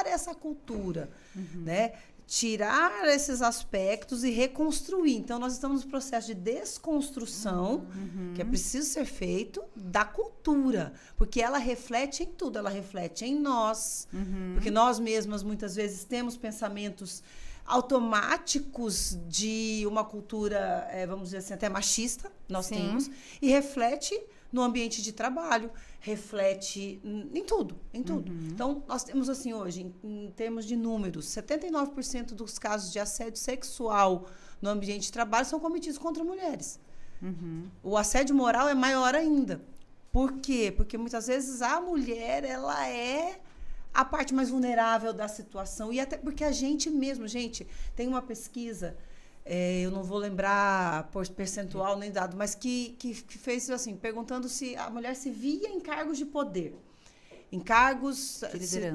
essa cultura, né? Tirar esses aspectos e reconstruir. Então, nós estamos no processo de desconstrução, que é preciso ser feito, da cultura. Porque ela reflete em tudo. Ela reflete em nós. Porque nós mesmas, muitas vezes, temos pensamentos automáticos de uma cultura, vamos dizer assim, até machista. Nós temos. E reflete no ambiente de trabalho, reflete em tudo, em tudo. Então, nós temos, assim, hoje, em termos de números, 79% dos casos de assédio sexual no ambiente de trabalho são cometidos contra mulheres. O assédio moral é maior ainda. Por quê? Porque, muitas vezes, a mulher, ela é a parte mais vulnerável da situação. E até porque a gente mesmo, tem uma pesquisa... eu não vou lembrar por percentual nem dado, mas que fez assim, perguntando se a mulher se via em cargos de poder, em cargos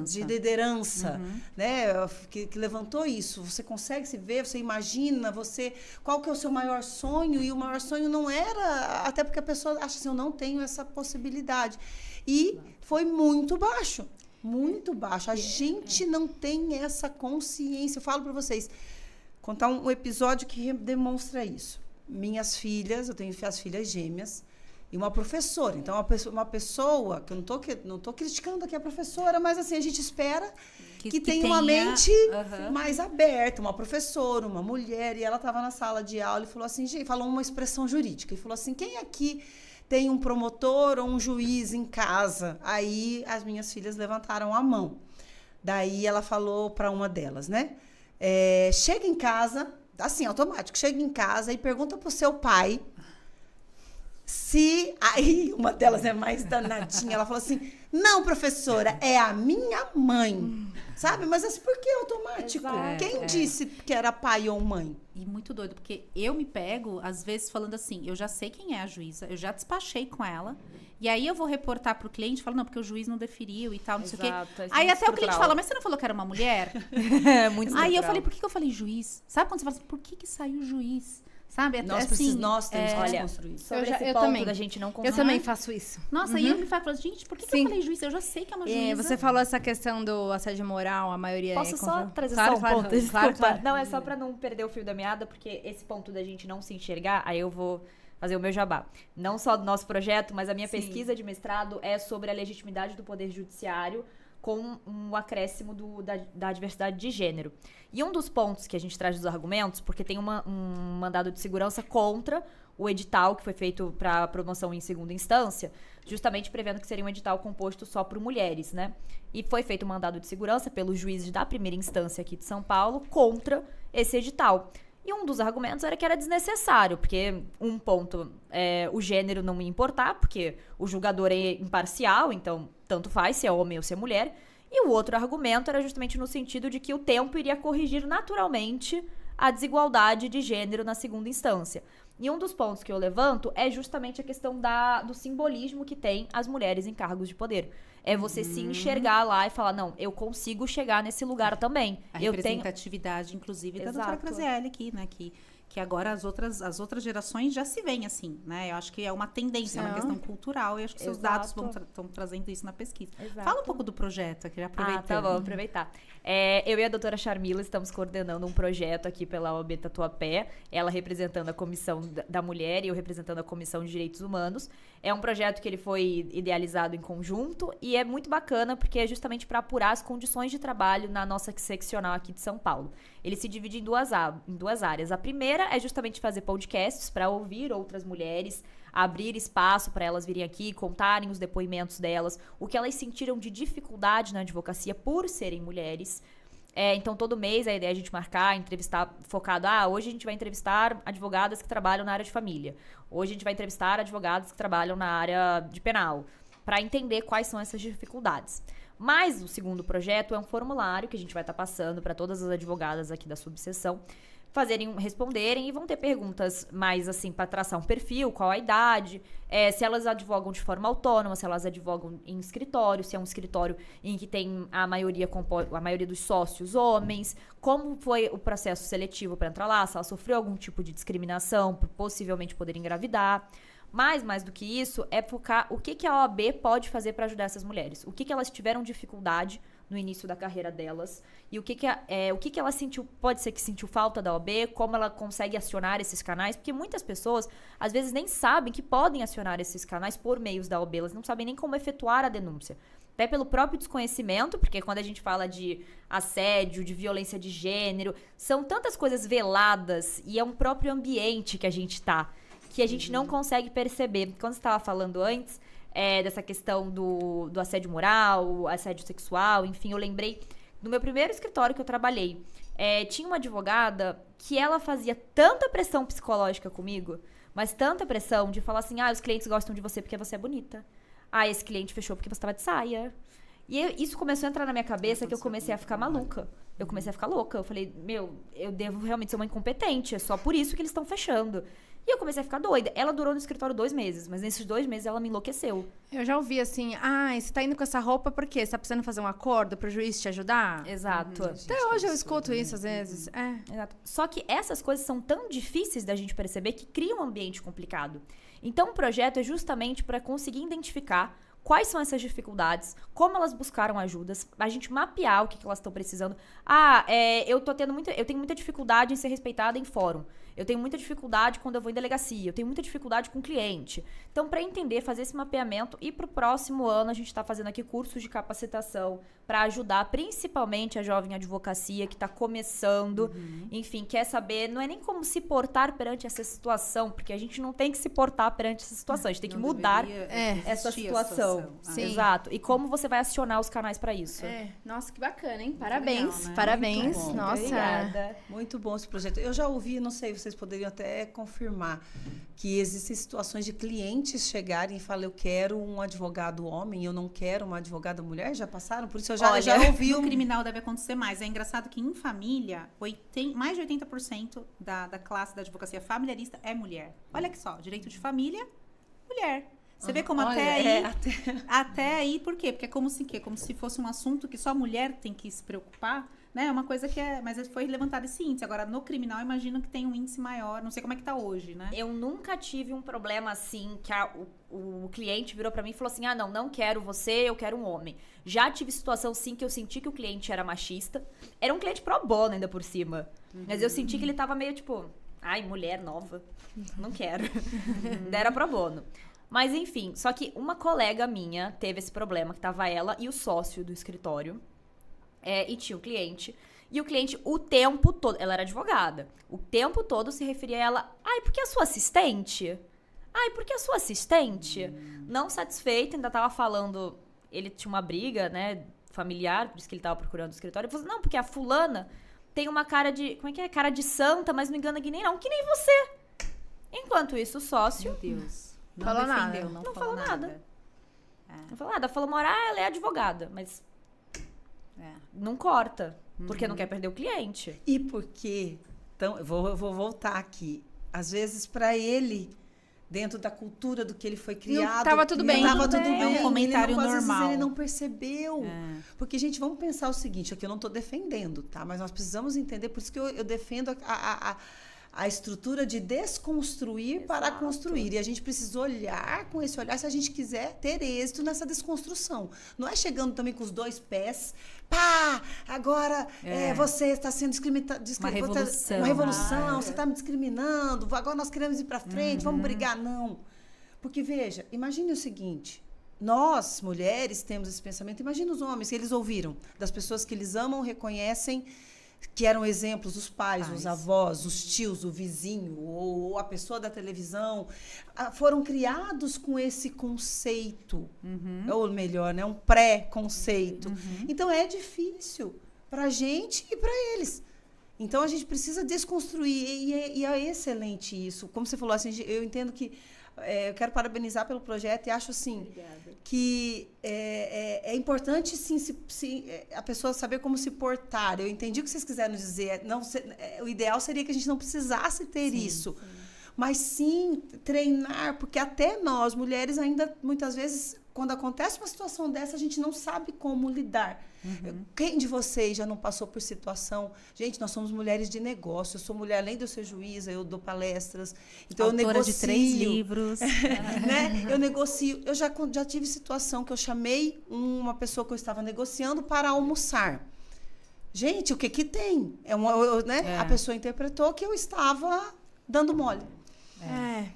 de liderança, né? Que levantou isso. Você consegue se ver, você imagina, qual que é o seu maior sonho? E o maior sonho não era, até porque a pessoa acha assim, eu não tenho essa possibilidade. E foi muito baixo, muito baixo. A gente não tem essa consciência. Eu falo para vocês, contar um episódio que demonstra isso. Minhas filhas, eu tenho as filhas gêmeas, e uma professora. Então, uma pessoa que eu não estou criticando aqui a professora, mas assim, a gente espera que tenha uma mente mais aberta, uma professora, uma mulher, e ela estava na sala de aula e falou assim, falou uma expressão jurídica, e falou assim, quem aqui tem um promotor ou um juiz em casa? Aí as minhas filhas levantaram a mão. Daí ela falou para uma delas, né? Chega em casa, assim, automático, chega em casa e pergunta pro seu pai Aí uma delas é mais danadinha, ela falou assim, não, professora, é a minha mãe. Sabe? Mas assim, por que automático? Exato. Quem disse que era pai ou mãe? E muito doido, porque eu me pego, às vezes, falando assim, eu já sei quem é a juíza, eu já despachei com ela, e aí eu vou reportar pro cliente, falo, não, porque o juiz não deferiu e tal, não sei o quê. Exato, isso é Aí muito até o cliente estrutural. fala, mas você não falou que era uma mulher? É muito Aí eu estrutural. falei, por que eu falei juiz? Sabe quando você fala assim, por que saiu juiz? Sabe? Nós temos que olha, desconstruir isso. Sobre esse eu ponto também. da gente não Eu construir. também faço isso. Nossa, e eu me falo, gente, por que eu Sim. falei juiz? Eu já sei que é uma juíza. Você falou essa questão do assédio moral, a maioria Posso é só contra... trazer Claro, só um claro, ponto? claro, Desculpa. claro. Não, é só pra não perder o fio da meada, porque esse ponto da gente não se enxergar, aí eu vou fazer o meu jabá. Não só do nosso projeto, mas a minha pesquisa de mestrado é sobre a legitimidade do poder judiciário com um acréscimo da diversidade de gênero. E um dos pontos que a gente traz dos argumentos, porque tem um mandado de segurança contra o edital que foi feito para promoção em segunda instância, justamente prevendo que seria um edital composto só por mulheres, né? E foi feito um mandado de segurança pelos juízes da primeira instância aqui de São Paulo contra esse edital. E um dos argumentos era que era desnecessário, porque um ponto é o gênero não ia importar, porque o julgador é imparcial, então tanto faz se é homem ou se é mulher. E o outro argumento era justamente no sentido de que o tempo iria corrigir naturalmente a desigualdade de gênero na segunda instância. E um dos pontos que eu levanto é justamente a questão do simbolismo que tem as mulheres em cargos de poder. É você se enxergar lá e falar, não, eu consigo chegar nesse lugar também. A Eu tenho... representatividade, inclusive, da doutora Exato. Grazielli aqui, né? Que agora as outras gerações já se veem assim, né? Eu acho que é uma tendência, é uma Sim. questão cultural, e acho que seus Exato. dados estão trazendo isso na pesquisa. Exato. Fala um pouco do projeto, aqui, aproveitando. Ah, tá bom, aproveitar. Eu e a doutora Charmila estamos coordenando um projeto aqui pela OAB Tatuapé, ela representando a Comissão da Mulher e eu representando a Comissão de Direitos Humanos. É um projeto que ele foi idealizado em conjunto e é muito bacana porque é justamente para apurar as condições de trabalho na nossa seccional aqui de São Paulo. Ele se divide em duas áreas. A primeira é justamente fazer podcasts para ouvir outras mulheres, abrir espaço para elas virem aqui, contarem os depoimentos delas, o que elas sentiram de dificuldade na advocacia por serem mulheres. Então, todo mês a ideia é a gente marcar, entrevistar, focado, hoje a gente vai entrevistar advogadas que trabalham na área de família. Hoje a gente vai entrevistar advogadas que trabalham na área de penal, para entender quais são essas dificuldades. Mas o segundo projeto é um formulário que a gente vai estar passando para todas as advogadas aqui da subseção, responderem e vão ter perguntas mais assim para traçar um perfil, qual a idade, se elas advogam de forma autônoma, se elas advogam em escritório, se é um escritório em que tem a maioria dos sócios homens, como foi o processo seletivo para entrar lá, se ela sofreu algum tipo de discriminação por possivelmente poder engravidar. Mas, mais do que isso, é focar o que a OAB pode fazer para ajudar essas mulheres. O que elas tiveram dificuldade no início da carreira delas e o que ela sentiu, pode ser que sentiu falta da OAB, como ela consegue acionar esses canais, porque muitas pessoas, às vezes, nem sabem que podem acionar esses canais por meios da OAB, elas não sabem nem como efetuar a denúncia. Até pelo próprio desconhecimento, porque quando a gente fala de assédio, de violência de gênero, são tantas coisas veladas e é um próprio ambiente que a gente tá, que a gente não consegue perceber. Quando você estava falando antes dessa questão do assédio moral, assédio sexual, enfim, eu lembrei do meu primeiro escritório que eu trabalhei. Tinha uma advogada que ela fazia tanta pressão psicológica comigo, mas tanta pressão de falar assim, os clientes gostam de você porque você é bonita. Esse cliente fechou porque você estava de saia. E isso começou a entrar na minha cabeça que eu comecei a ficar maluca. Eu comecei a ficar louca. Eu falei, eu devo realmente ser uma incompetente. É só por isso que eles estão fechando. E eu comecei a ficar doida. Ela durou no escritório 2 meses, mas nesses 2 meses ela me enlouqueceu. Eu já ouvi assim, você tá indo com essa roupa por quê? Você tá precisando fazer um acordo pro juiz te ajudar? Exato. Até hoje eu escuto isso às vezes. Exato. Só que essas coisas são tão difíceis da gente perceber que criam um ambiente complicado. Então o projeto é justamente para conseguir identificar quais são essas dificuldades, como elas buscaram ajudas, a gente mapear o que elas estão precisando. Eu tenho muita dificuldade em ser respeitada em fórum. Eu tenho muita dificuldade quando eu vou em delegacia. Eu tenho muita dificuldade com cliente. Então, para entender, fazer esse mapeamento e para o próximo ano a gente está fazendo aqui cursos de capacitação para ajudar principalmente a jovem advocacia que está começando, enfim, quer saber, não é nem como se portar perante essa situação, porque a gente não tem que se portar perante essa situação, a gente tem que mudar essa situação. Sim. Exato. E como você vai acionar os canais para isso? Nossa, que bacana, hein? Parabéns, legal, né? parabéns. Muito bom. Nossa. Obrigada. Muito bom esse projeto. Eu já ouvi, não sei, você vocês poderiam até confirmar que existem situações de clientes chegarem e falarem, eu quero um advogado homem, eu não quero uma advogada mulher. Já passaram? Por isso eu já ouvi no criminal deve acontecer mais. É engraçado que em família, mais de 80% da classe da advocacia familiarista é mulher. Olha que só, direito de família, mulher. Você vê como até aí, por quê? Porque é como se fosse um assunto que só a mulher tem que se preocupar, né? É uma coisa que mas foi levantado esse índice. Agora, no criminal, eu imagino que tem um índice maior. Não sei como é que tá hoje, né? Eu nunca tive um problema assim, que o cliente virou pra mim e falou assim, não quero você, eu quero um homem. Já tive situação, sim, que eu senti que o cliente era machista. Era um cliente pro bono ainda por cima. Mas eu senti que ele tava meio tipo, ai, mulher nova, não quero. Ainda era pro bono. Mas enfim, só que uma colega minha teve esse problema, que tava ela e o sócio do escritório, e tinha o cliente. E o cliente, o tempo todo, ela era advogada, o tempo todo se referia a ela, ai, porque a sua assistente? Ai, porque a sua assistente? Não satisfeito, ainda tava falando, ele tinha uma briga, né, familiar, por isso que ele tava procurando o escritório. Ele falou, não, porque a fulana tem uma cara de, como é que é? Cara de santa, mas não engana que nem você. Enquanto isso, o sócio... Meu Deus. Não Falou defendeu, nada. Não falou nada. É. Não falou nada. Falou, ela é advogada, mas não corta, porque não quer perder o cliente. E porque, então, eu vou voltar aqui. Às vezes, para ele, dentro da cultura do que ele foi criado... Tava tudo bem. Tava tudo É bem. um comentário às vezes, normal. ele não percebeu. Porque, gente, vamos pensar o seguinte, aqui eu não estou defendendo, tá? Mas nós precisamos entender, por isso que eu defendo a estrutura de desconstruir para construir. E a gente precisa olhar com esse olhar se a gente quiser ter êxito nessa desconstrução. Não é chegando também com os dois pés, pá, agora você está sendo discriminado. Uma revolução. Uma revolução, você está me discriminando, agora nós queremos ir para frente, vamos brigar. Não. Porque, veja, imagine o seguinte, nós, mulheres, temos esse pensamento, imagina os homens, que eles ouviram das pessoas que eles amam, reconhecem, que eram exemplos, os pais, os avós, os tios, o vizinho, ou a pessoa da televisão, foram criados com esse conceito, ou melhor, né, um pré-conceito. Então, é difícil para a gente e para eles. Então, a gente precisa desconstruir, e é excelente isso. Como você falou, assim, eu entendo que eu quero parabenizar pelo projeto e acho assim que é importante sim, a pessoa saber como se portar. Eu entendi o que vocês quiseram dizer. O ideal seria que a gente não precisasse ter isso. Mas sim treinar, porque até nós, mulheres, ainda muitas vezes, quando acontece uma situação dessa, a gente não sabe como lidar. Quem de vocês já não passou por situação? Gente, nós somos mulheres de negócio. Eu sou mulher, além de eu ser juíza, eu dou palestras. Então, autora eu negocio. de 3 livros. Né? Eu negocio. Eu já tive situação que eu chamei uma pessoa que eu estava negociando para almoçar. Gente, o que tem? A pessoa interpretou que eu estava dando mole.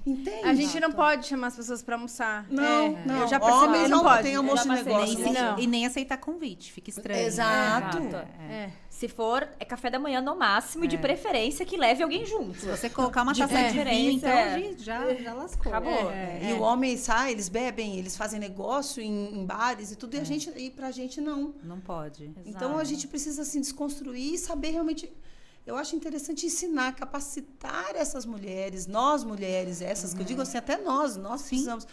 Entende? A gente não pode chamar as pessoas pra almoçar. Não. Eu já percebi, Homens não pode. tem almoço de negócio. E nem aceitar convite, fica estranho. Exato. Se for, é café da manhã no máximo, e de preferência que leve alguém junto. Se você colocar uma taça de vinho, então já lascou. Acabou. E o homem sai, eles bebem, eles fazem negócio em bares e tudo, e pra gente não. Não pode. Então a gente precisa assim desconstruir e saber realmente. Eu acho interessante ensinar, capacitar essas mulheres, nós mulheres, essas que eu digo assim, até nós precisamos,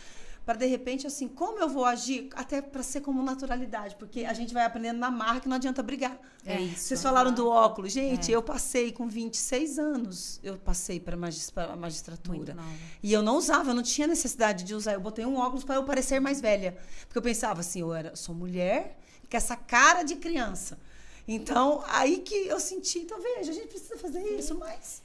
para de repente assim, como eu vou agir, até para ser como naturalidade, porque a gente vai aprendendo na marra que não adianta brigar. Isso. Vocês falaram do óculos, gente, eu passei com 26 anos, eu passei para a magistratura. Muito nova. E eu não usava, eu não tinha necessidade de usar, eu botei um óculos para eu parecer mais velha, porque eu pensava assim, sou mulher com essa cara de criança. Então, aí que eu senti, então veja, a gente precisa fazer isso, mas...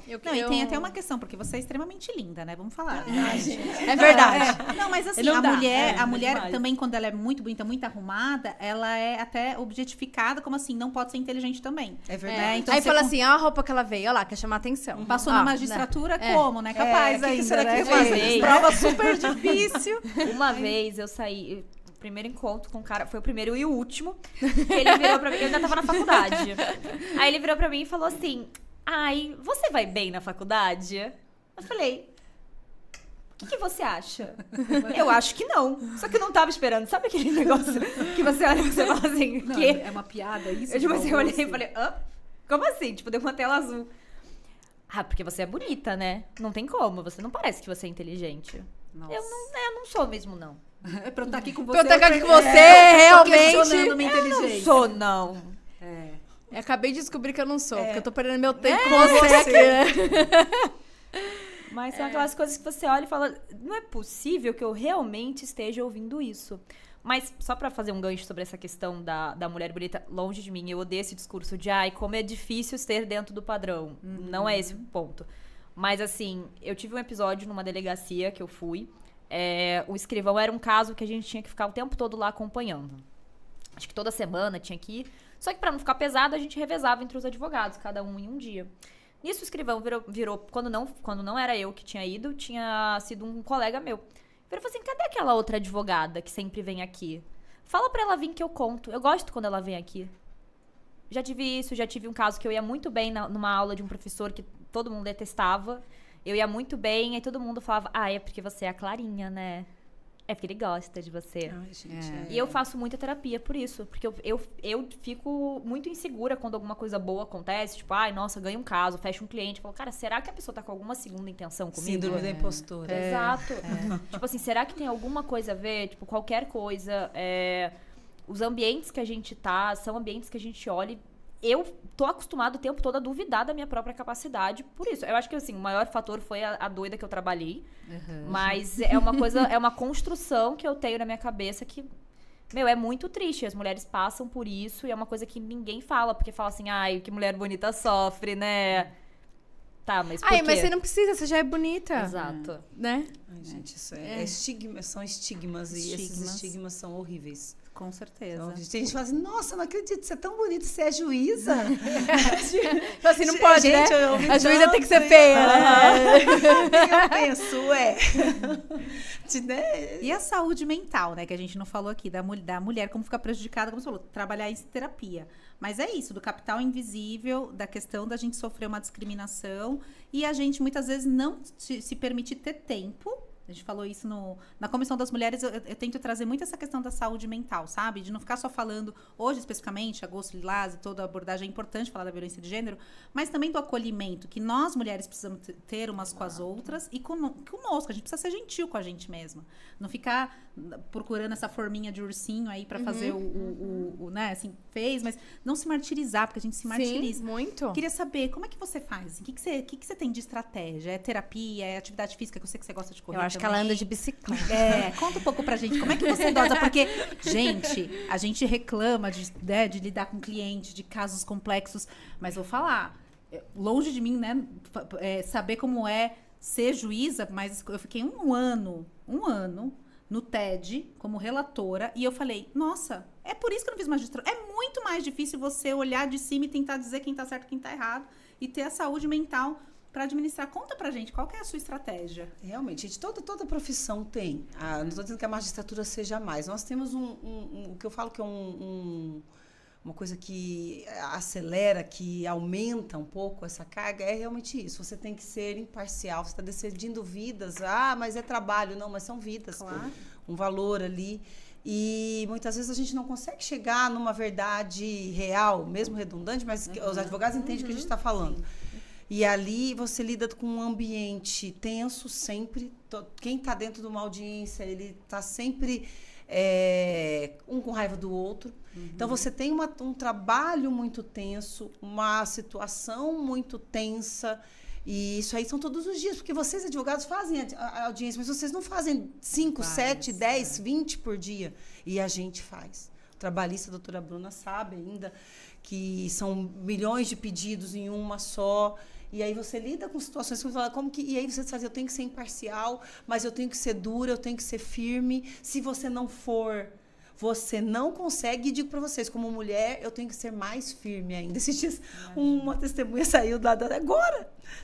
E tem até uma questão, porque você é extremamente linda, né? Vamos falar. É verdade. Não, mas assim, a mulher também, quando ela é muito bonita, muito arrumada, ela é até objetificada, como assim, não pode ser inteligente também. É verdade. Então, aí fala assim, a roupa que ela veio, olha lá, quer chamar atenção. Passou na magistratura como, né? Capaz que ainda, será que né? fez? Prova super difícil. Uma vez eu saí... Primeiro encontro com o cara, foi o primeiro e o último. Ele virou pra mim, eu ainda tava na faculdade. Aí ele virou pra mim e falou assim: ai, você vai bem na faculdade? Eu falei: o que você acha? Eu acho que não. Só que eu não tava esperando. Sabe aquele negócio que você olha e você fala assim, o quê? É uma piada isso? Eu tipo assim, olhei e falei, hã? Como assim? Tipo, deu uma tela azul. Ah, porque você é bonita, né? Não tem como, você não parece que você é inteligente. Nossa. Eu não sou mesmo, não. É pra eu estar aqui com você. Pra eu estar aqui com você, Tô realmente. questionando minha Não inteligência. sou, não. É. Eu acabei de descobrir que eu não sou, porque eu tô perdendo meu tempo com você. você aqui, né? Mas são aquelas coisas que você olha e fala, não é possível que eu realmente esteja ouvindo isso. Mas só pra fazer um gancho sobre essa questão da mulher bonita, longe de mim, eu odeio esse discurso de, ai, como é difícil ser dentro do padrão. Não é esse o ponto. Mas assim, eu tive um episódio numa delegacia que eu fui, o escrivão era um caso que a gente tinha que ficar o tempo todo lá acompanhando. Acho que toda semana tinha que ir. Só que pra não ficar pesado, a gente revezava entre os advogados, cada um em um dia. Nisso o escrivão virou quando não era eu que tinha ido, tinha sido um colega meu. Ele falou assim, cadê aquela outra advogada que sempre vem aqui? Fala pra ela vir que eu conto. Eu gosto quando ela vem aqui. Já tive isso, já tive um caso que eu ia muito bem numa aula de um professor que todo mundo detestava. Eu ia muito bem, aí todo mundo falava, é porque você é a Clarinha, né? É porque ele gosta de você. Ai, gente, E eu faço muita terapia por isso. Porque eu fico muito insegura quando alguma coisa boa acontece. Tipo, nossa, ganho um caso, fecho um cliente. Eu falo, cara, será que a pessoa tá com alguma segunda intenção comigo? Síndrome da impostora. Exato. Tipo assim, será que tem alguma coisa a ver? Tipo, qualquer coisa. Os ambientes que a gente tá, são ambientes que a gente olha. Eu tô acostumado o tempo todo a duvidar da minha própria capacidade. Por isso, eu acho que assim, o maior fator foi a doida que eu trabalhei. Mas é uma coisa, é uma construção que eu tenho na minha cabeça que, é muito triste. As mulheres passam por isso e é uma coisa que ninguém fala. Porque fala assim, que mulher bonita sofre, né? Tá, mas por quê? Mas você não precisa, você já é bonita. Exato. Né? Ai, gente, isso é estigma, são estigmas. E esses estigmas são horríveis. Com certeza. Então, tem gente que fala assim, nossa, não acredito, você é tão bonita, você é juíza. Assim, não pode, Gente, né? eu ouvi A juíza tem que ser tanto feia, isso. né? Eu penso, né? E a saúde mental, né? Que a gente não falou aqui, da mulher, como fica prejudicada, como você falou, trabalhar em terapia. Mas é isso, do capital invisível, da questão da gente sofrer uma discriminação e a gente muitas vezes não se permitir ter tempo. A gente falou isso na Comissão das Mulheres, eu tento trazer muito essa questão da saúde mental, sabe? De não ficar só falando, hoje especificamente, Agosto Lilás e toda a abordagem é importante falar da violência de gênero, mas também do acolhimento, que nós mulheres precisamos ter umas com as outras e conosco, a gente precisa ser gentil com a gente mesma. Não ficar procurando essa forminha de ursinho aí pra fazer o né, assim, fez, mas não se martirizar, porque a gente se martiriza. Sim, muito. Queria saber, como é que você faz? O que você tem de estratégia? É terapia? É atividade física? Que eu sei que você gosta de correr. Eu acho que ela anda de bicicleta. Conta um pouco pra gente, como é que você dosa? Porque, gente, a gente reclama de lidar com clientes, de casos complexos, mas vou falar, longe de mim, né, saber como é ser juíza, mas eu fiquei um ano no TED como relatora e eu falei, nossa, é por isso que eu não fiz magistrado. É muito mais difícil você olhar de cima e tentar dizer quem tá certo e quem tá errado e ter a saúde mental para administrar. Conta pra gente, qual que é a sua estratégia? Realmente, gente, toda profissão tem. Não estou dizendo que a magistratura seja mais. Nós temos o que eu falo que é uma coisa que acelera, que aumenta um pouco essa carga, é realmente isso. Você tem que ser imparcial, você está decidindo vidas. Mas é trabalho. Não, mas são vidas. Claro. Um valor ali. E muitas vezes a gente não consegue chegar numa verdade real, mesmo redundante, mas os advogados entendem o que a gente está falando. Sim. E ali você lida com um ambiente tenso sempre. Quem está dentro de uma audiência, ele está sempre um com raiva do outro. Então, você tem um trabalho muito tenso, uma situação muito tensa. E isso aí são todos os dias. Porque vocês, advogados, fazem a audiência, mas vocês não fazem 5, 7, 10, 20 por dia. E a gente faz. O trabalhista, a doutora Bruna, sabe ainda que são milhões de pedidos em uma só. E aí você lida com situações que você fala, e aí você faz, eu tenho que ser imparcial, mas eu tenho que ser dura, eu tenho que ser firme. Se você não for, você não consegue. E digo para vocês, como mulher, eu tenho que ser mais firme ainda. Esses dias, uma testemunha saiu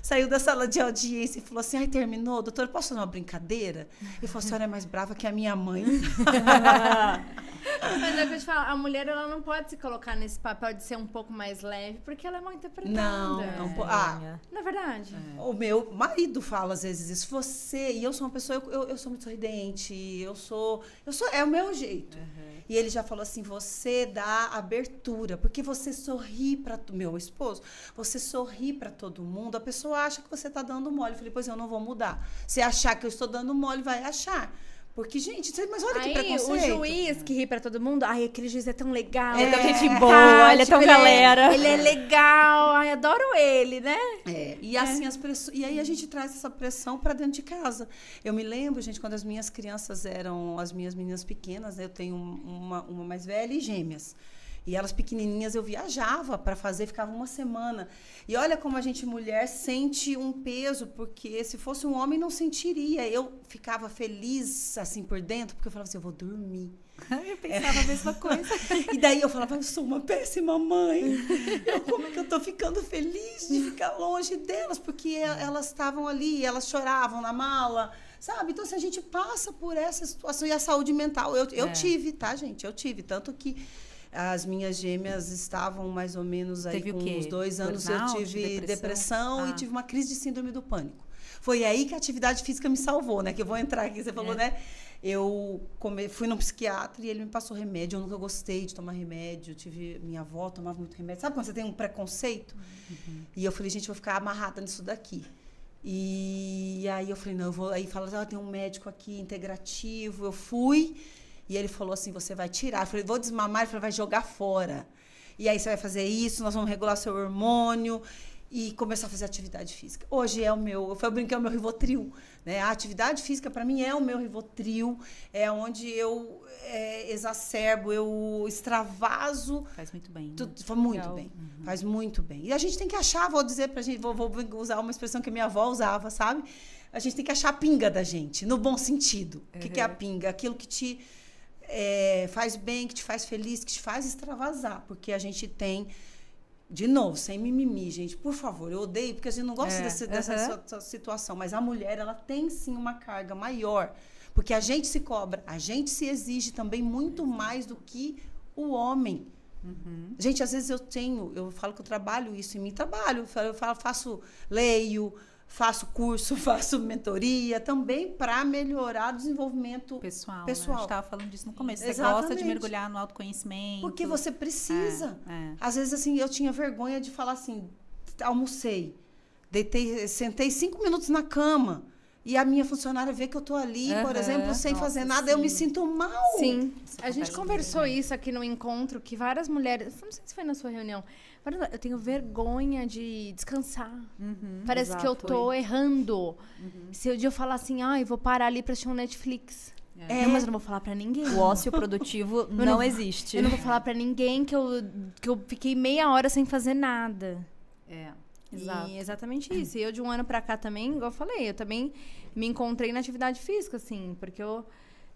saiu da sala de audiência e falou assim, terminou, doutora, posso fazer uma brincadeira? Eu falei, a senhora é mais brava que a minha mãe. Mas é o que eu te falo, a mulher, ela não pode se colocar nesse papel de ser um pouco mais leve, porque ela é mal interpretada. Não pode. Não é verdade? O meu marido fala às vezes isso. E eu sou uma pessoa, eu sou muito sorridente, é o meu jeito. E ele já falou assim, você dá abertura, porque você sorri para meu esposo, você sorri para todo mundo, a pessoa acha que você está dando mole. Eu falei, pois eu não vou mudar. Se achar que eu estou dando mole, vai achar. Porque, gente, mas olha que preconceito. O juiz que ri pra todo mundo, ai, aquele juiz é tão legal. Ele é tão gente boa, ele é tão galera. Ele é legal, ai, adoro ele, né? E assim, e aí a gente traz essa pressão para dentro de casa. Eu me lembro, gente, quando as minhas crianças eram as minhas meninas pequenas, né? Eu tenho uma mais velha e gêmeas. E elas pequenininhas eu viajava para fazer, ficava uma semana. E olha como a gente, mulher, sente um peso, porque se fosse um homem não sentiria. Eu ficava feliz, assim, por dentro, porque eu falava assim, eu vou dormir. Eu pensava a mesma coisa. E daí eu falava, eu sou uma péssima mãe. Como é que eu tô ficando feliz de ficar longe delas? Porque elas estavam ali, elas choravam na mala, sabe? Então, se a gente passa por essa situação, e a saúde mental, eu tive, tá, gente? Eu tive, tanto que as minhas gêmeas estavam mais ou menos aí com uns 2 anos. Burnout, eu tive depressão Ah. e tive uma crise de síndrome do pânico. Foi aí que a atividade física me salvou, né? Que eu vou entrar aqui, você falou, né? Eu fui num psiquiatra e ele me passou remédio. Eu nunca gostei de tomar remédio. Minha avó tomava muito remédio. Sabe quando você tem um preconceito? E eu falei, gente, eu vou ficar amarrada nisso daqui. E aí eu falei, não, eu vou. Aí fala, tem um médico aqui integrativo. Eu fui. E ele falou assim, você vai tirar. Eu falei, vou desmamar. Ele falou, vai jogar fora. E aí você vai fazer isso, nós vamos regular seu hormônio e começar a fazer atividade física. Hoje eu brinquei, é o meu Rivotril. Né? A atividade física, para mim, é o meu Rivotril. É onde eu exacerbo, eu extravaso. Faz muito bem. Faz muito bem. Faz muito bem. E a gente tem que achar, vou dizer pra gente, vou usar uma expressão que minha avó usava, sabe? A gente tem que achar a pinga da gente, no bom sentido. O que é a pinga? Aquilo que te faz bem, que te faz feliz, que te faz extravasar. Porque a gente tem, de novo, sem mimimi, gente, por favor, eu odeio, porque a gente não gosta dessa situação. Mas a mulher, ela tem sim uma carga maior. Porque a gente se cobra, a gente se exige também muito mais do que o homem. Gente, às vezes eu falo que eu trabalho isso em mim, leio, faço curso, faço mentoria também para melhorar o desenvolvimento pessoal. Né? A gente estava falando disso no começo. Você Exatamente. gosta de mergulhar no autoconhecimento. Porque você precisa. Às vezes, assim, eu tinha vergonha de falar assim, almocei, sentei 5 minutos na cama e a minha funcionária vê que eu tô ali, por exemplo, sem fazer nada, eu me sinto mal. Sim. A gente conversou isso aqui no encontro, que várias mulheres, não sei se foi na sua reunião, eu tenho vergonha de descansar. Parece que eu tô errando. Se um dia eu falar assim, eu vou parar ali pra assistir um Netflix. Não, mas eu não vou falar pra ninguém. O ócio produtivo não existe. Eu não vou falar pra ninguém que eu fiquei meia hora sem fazer nada. Exato. E exatamente isso. E eu, de um ano pra cá também, igual eu falei, eu também me encontrei na atividade física, assim, porque eu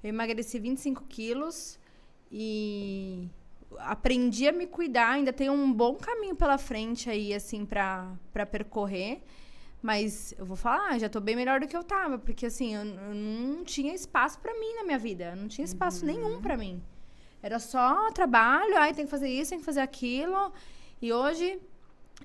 emagreci 25 quilos e aprendi a me cuidar. Ainda tenho um bom caminho pela frente aí, assim, pra percorrer. Mas eu vou falar, já tô bem melhor do que eu tava, porque, assim, eu não tinha espaço pra mim na minha vida. Eu não tinha espaço nenhum pra mim. Era só trabalho, tem que fazer isso, tem que fazer aquilo. E hoje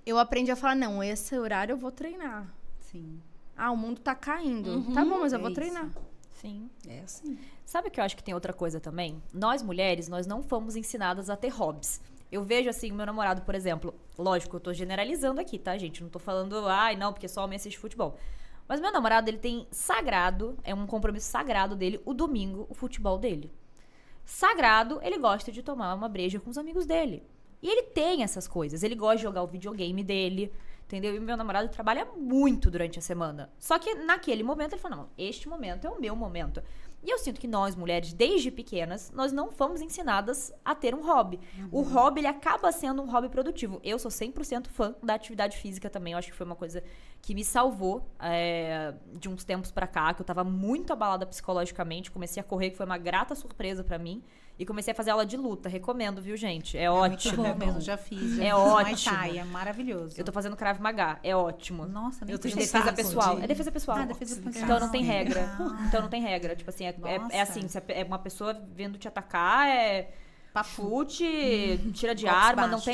eu aprendi a falar, não, esse horário eu vou treinar. Sim. O mundo tá caindo. Tá bom, mas eu vou treinar. Sim. É assim. Sabe que eu acho que tem outra coisa também? Nós, mulheres, nós não fomos ensinadas a ter hobbies. Eu vejo, assim, o meu namorado, por exemplo, lógico, eu tô generalizando aqui, tá, gente? Não tô falando, não, porque só homem assiste futebol. Mas meu namorado, ele tem sagrado, é um compromisso sagrado dele, o domingo, o futebol dele. Sagrado, ele gosta de tomar uma breja com os amigos dele. E ele tem essas coisas, ele gosta de jogar o videogame dele, entendeu? E o meu namorado trabalha muito durante a semana. Só que naquele momento ele falou, não, este momento é o meu momento. E eu sinto que nós, mulheres, desde pequenas, nós não fomos ensinadas a ter um hobby. O hobby, ele acaba sendo um hobby produtivo. Eu sou 100% fã da atividade física também. Eu acho que foi uma coisa que me salvou de uns tempos pra cá, que eu tava muito abalada psicologicamente. Comecei a correr, que foi uma grata surpresa pra mim. E comecei a fazer aula de luta. Recomendo, viu, gente? É ótimo. Muito bom mesmo, já fiz. É ótimo. Muay Thai, é maravilhoso. Eu tô fazendo Krav Maga, é ótimo. Nossa, nem Eu tenho fiz. Defesa pessoal. É defesa pessoal. Defesa pessoal. Então não tem regra. Legal. Então não tem regra. Tipo assim, é assim, se é uma pessoa vendo te atacar, chute, tira de Golpes arma, baixos.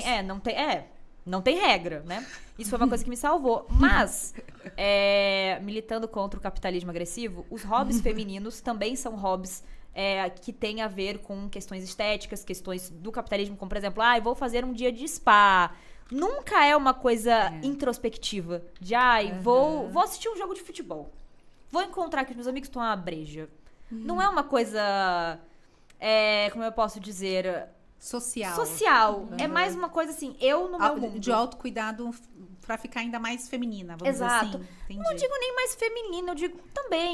não tem regra, né? Isso foi uma coisa que me salvou. Mas, militando contra o capitalismo agressivo, os hobbies femininos também são hobbies que tem a ver com questões estéticas, questões do capitalismo, como, por exemplo, vou fazer um dia de spa. Nunca é uma coisa introspectiva. De, vou assistir um jogo de futebol. Vou encontrar com os meus amigos tomar uma breja. Não é uma coisa, como eu posso dizer... Social. É mais uma coisa assim, eu no meu mundo. De autocuidado pra ficar ainda mais feminina, vamos dizer assim. Entendi. Não digo nem mais feminina,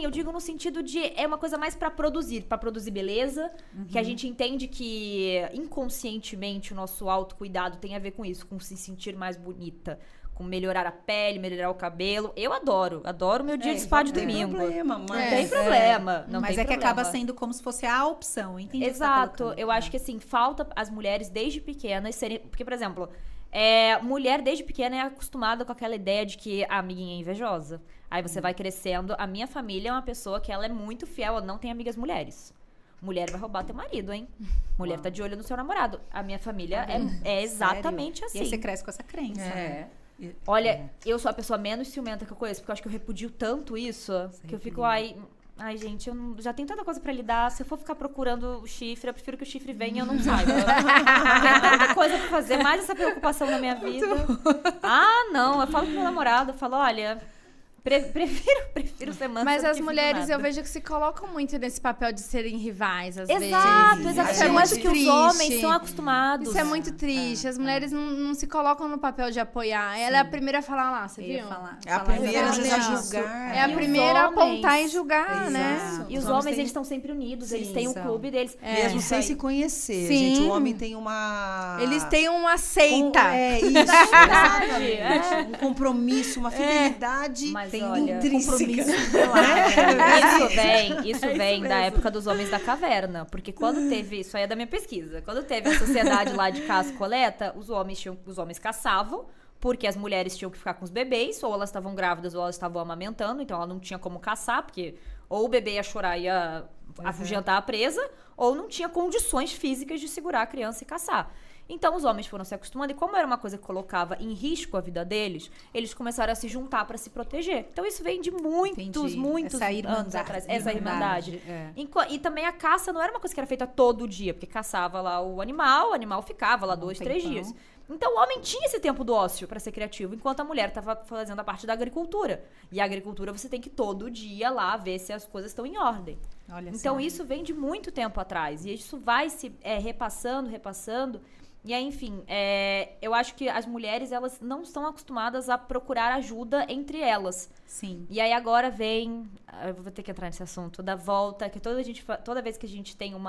eu digo no sentido de é uma coisa mais pra produzir beleza, que a gente entende que inconscientemente o nosso autocuidado tem a ver com isso, com se sentir mais bonita, com melhorar a pele, melhorar o cabelo. Eu adoro meu dia de spa de domingo. Não tem problema. Mas é que acaba sendo como se fosse a opção, entendi. Exato. Eu acho que assim, falta as mulheres desde pequenas serem... Porque, por exemplo, mulher desde pequena é acostumada com aquela ideia de que a amiguinha é invejosa. Aí você vai crescendo. A minha família é uma pessoa que ela é muito fiel, ela não tem amigas mulheres. Mulher vai roubar teu marido, hein? Mulher tá de olho no seu namorado. A minha família é exatamente assim. E aí você cresce com essa crença. Olha, eu sou a pessoa menos ciumenta que eu conheço, porque eu acho que eu repudio tanto isso, que eu fico, ai, gente, eu já tenho tanta coisa pra lidar. Se eu for ficar procurando o chifre, eu prefiro que o chifre venha e eu não saiba. Tem tanta coisa pra fazer, mais essa preocupação na minha vida. Não, eu falo com meu namorado, eu falo, olha... Prefiro ser mansa. Mas as mulheres, eu vejo que se colocam muito nesse papel de serem rivais, às vezes. Exato. Isso é mais do que os homens são acostumados. Isso é muito triste. As mulheres não se colocam no papel de apoiar. Ela é a primeira a falar lá, você viu? É a primeira, às vezes, a julgar. É a primeira a apontar e julgar, né? E os homens, eles estão sempre unidos. Eles têm um clube deles. Mesmo sem se conhecer, gente. O homem tem uma... Eles têm uma seita. Isso. Exatamente. Um compromisso, uma fidelidade... Tem intrínseca. Isso vem da época dos homens da caverna. Porque quando teve... Isso aí é da minha pesquisa. Quando teve a sociedade lá de caça e coleta, os homens caçavam, porque as mulheres tinham que ficar com os bebês, ou elas estavam grávidas ou elas estavam amamentando, então ela não tinha como caçar, porque ou o bebê ia chorar e ia afugentar a presa, ou não tinha condições físicas de segurar a criança e caçar. Então, os homens foram se acostumando, e como era uma coisa que colocava em risco a vida deles, eles começaram a se juntar para se proteger. Então, isso vem de muitos anos atrás. Essa irmandade. E também a caça não era uma coisa que era feita todo dia, porque caçava lá o animal ficava lá 2, 3 dias. Então, o homem tinha esse tempo do ócio para ser criativo, enquanto a mulher estava fazendo a parte da agricultura. E a agricultura você tem que todo dia lá ver se as coisas estão em ordem. Então, isso vem de muito tempo atrás. E isso vai se repassando. E aí, enfim, eu acho que as mulheres, elas não estão acostumadas a procurar ajuda entre elas. Sim. E aí agora vem, eu vou ter que entrar nesse assunto, da volta, que toda vez que a gente tem um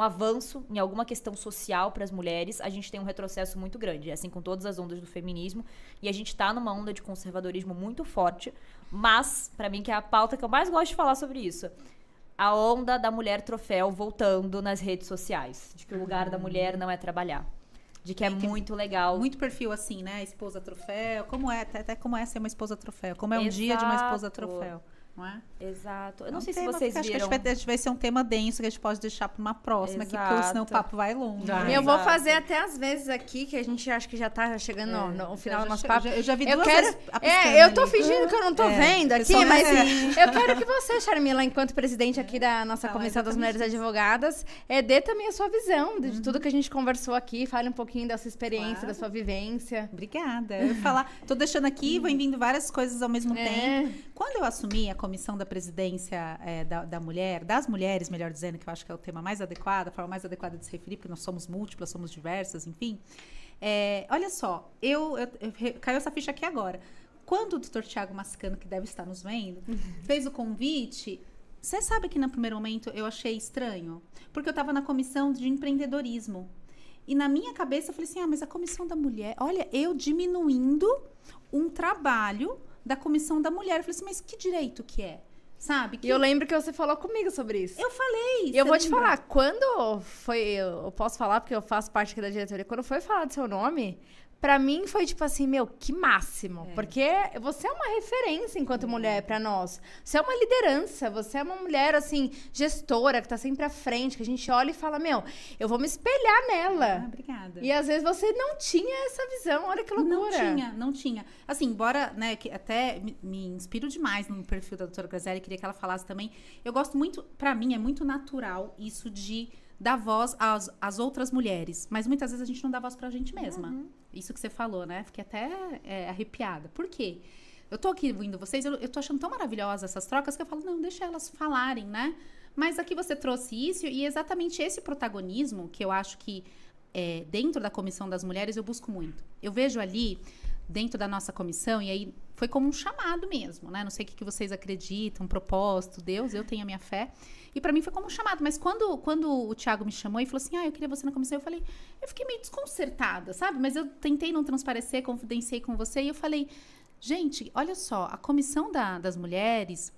avanço em alguma questão social para as mulheres, a gente tem um retrocesso muito grande, assim com todas as ondas do feminismo, e a gente tá numa onda de conservadorismo muito forte, mas, para mim, que é a pauta que eu mais gosto de falar sobre isso, a onda da mulher troféu voltando nas redes sociais. De que o lugar da mulher não é trabalhar. De que é muito legal. Muito perfil assim, né? Esposa troféu. Como é, até como é ser uma esposa troféu. Como é um dia de uma esposa troféu. Não é? Exato. Eu não sei se vocês viram. Acho que vai ser um tema denso que a gente pode deixar para uma próxima, aqui, porque senão o papo vai longe. Eu vou fazer até às vezes aqui, que a gente acha que já tá chegando no final do nosso papo. Eu já vi duas vezes. Eu tô fingindo que eu não tô vendo aqui, mas eu quero que você, Charmila, enquanto presidente aqui da nossa Comissão das Mulheres Advogadas, dê também a sua visão de tudo que a gente conversou aqui, fale um pouquinho da sua experiência, da sua vivência. Obrigada. Eu vou falar, tô deixando aqui, vão vindo várias coisas ao mesmo tempo. Quando eu assumi a comissão da presidência da mulher, das mulheres, melhor dizendo, que eu acho que é o tema mais adequado, a forma mais adequada de se referir, porque nós somos múltiplas, somos diversas, enfim. Olha só, caiu essa ficha aqui agora. Quando o Dr. Tiago Mascano, que deve estar nos vendo, fez o convite, você sabe que no primeiro momento eu achei estranho? Porque eu estava na comissão de empreendedorismo. E na minha cabeça eu falei assim, mas a comissão da mulher... Olha, eu diminuindo um trabalho da comissão da mulher. Eu falei assim, mas que direito que é? Sabe? E eu lembro que você falou comigo sobre isso. Eu falei. E eu vou te falar, quando foi... Eu posso falar porque eu faço parte aqui da diretoria. Quando foi falar do seu nome... Pra mim foi tipo assim, que máximo. Porque você é uma referência enquanto mulher pra nós. Você é uma liderança, você é uma mulher, assim, gestora, que tá sempre à frente, que a gente olha e fala, eu vou me espelhar nela. Obrigada. arrepiada. E às vezes você não tinha essa visão, olha que loucura. Não tinha. Assim, embora, né, que até me inspiro demais no perfil da doutora Graziele, queria que ela falasse também. Eu gosto muito, pra mim, é muito natural isso de dar voz às outras mulheres. Mas muitas vezes a gente não dá voz pra gente mesma. Isso que você falou, né? Fiquei até arrepiada. Por quê? Eu tô aqui ouvindo vocês, eu tô achando tão maravilhosa essas trocas que eu falo, não, deixa elas falarem, né? Mas aqui você trouxe isso e exatamente esse protagonismo que eu acho que dentro da Comissão das Mulheres eu busco muito. Eu vejo ali, dentro da nossa comissão, e aí foi como um chamado mesmo, né? Não sei o que vocês acreditam, um propósito, Deus, eu tenho a minha fé. E pra mim foi como um chamado. Mas quando o Thiago me chamou e falou assim, eu queria você na comissão, eu fiquei meio desconcertada, sabe? Mas eu tentei não transparecer, confidenciei com você e eu falei, gente, olha só, a Comissão das Mulheres,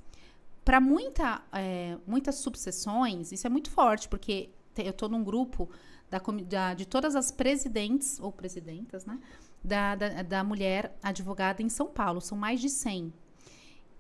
para muitas subseções, isso é muito forte, porque eu tô num grupo de todas as presidentes, ou presidentas, né? Da mulher advogada em São Paulo. São mais de 100.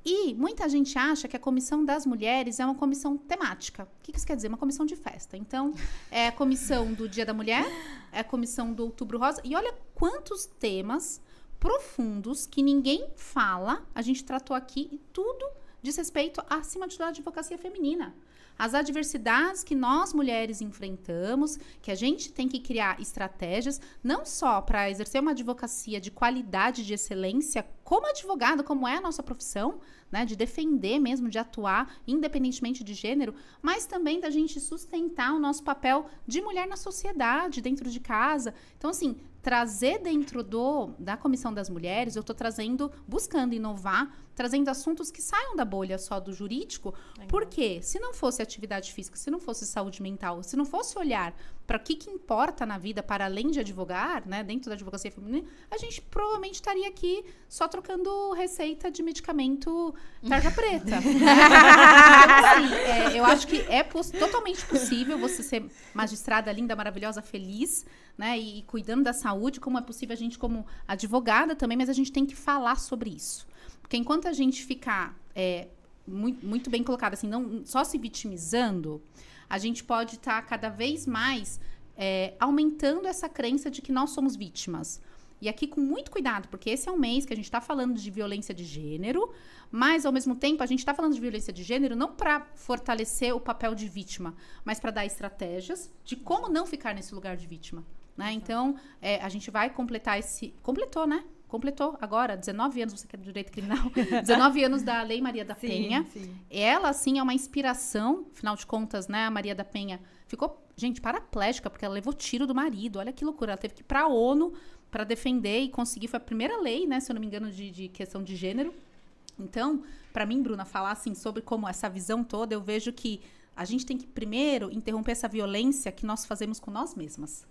E muita gente acha que a Comissão das Mulheres é uma comissão temática. O que isso quer dizer? Uma comissão de festa. Então, é a comissão do Dia da Mulher, é a comissão do Outubro Rosa. E olha quantos temas profundos que ninguém fala, a gente tratou aqui, e tudo diz respeito, acima de tudo, à advocacia feminina. As adversidades que nós mulheres enfrentamos, que a gente tem que criar estratégias, não só para exercer uma advocacia de qualidade, de excelência, como advogada, como é a nossa profissão, né, de defender mesmo, de atuar, independentemente de gênero, mas também da gente sustentar o nosso papel de mulher na sociedade, dentro de casa. Então, assim, trazer dentro da Comissão das Mulheres, eu estou buscando inovar, trazendo assuntos que saiam da bolha só do jurídico, porque se não fosse atividade física, se não fosse saúde mental, se não fosse olhar para o que importa na vida para além de advogar, né, dentro da advocacia feminina, a gente provavelmente estaria aqui só trocando receita de medicamento tarja preta. Então, assim, eu acho que é totalmente possível você ser magistrada linda, maravilhosa, feliz, né, e cuidando da saúde, como é possível a gente como advogada também, mas a gente tem que falar sobre isso. Porque enquanto a gente ficar muito bem colocado, assim, não só se vitimizando, a gente pode estar cada vez mais aumentando essa crença de que nós somos vítimas. E aqui com muito cuidado, porque esse é um mês que a gente está falando de violência de gênero, mas ao mesmo tempo a gente está falando de violência de gênero não para fortalecer o papel de vítima, mas para dar estratégias de como não ficar nesse lugar de vítima. Né? Então, a gente vai completar completou, né? Completou agora, 19 anos, você quer direito criminal, 19 anos da Lei Maria da Penha. Sim. Ela, assim, é uma inspiração, afinal de contas, né? A Maria da Penha ficou, gente, paraplégica, porque ela levou tiro do marido. Olha que loucura, ela teve que ir para a ONU para defender e conseguir. Foi a primeira lei, né, se eu não me engano, de questão de gênero. Então, para mim, Bruna, falar assim sobre como essa visão toda, eu vejo que a gente tem que primeiro interromper essa violência que nós fazemos com nós mesmas.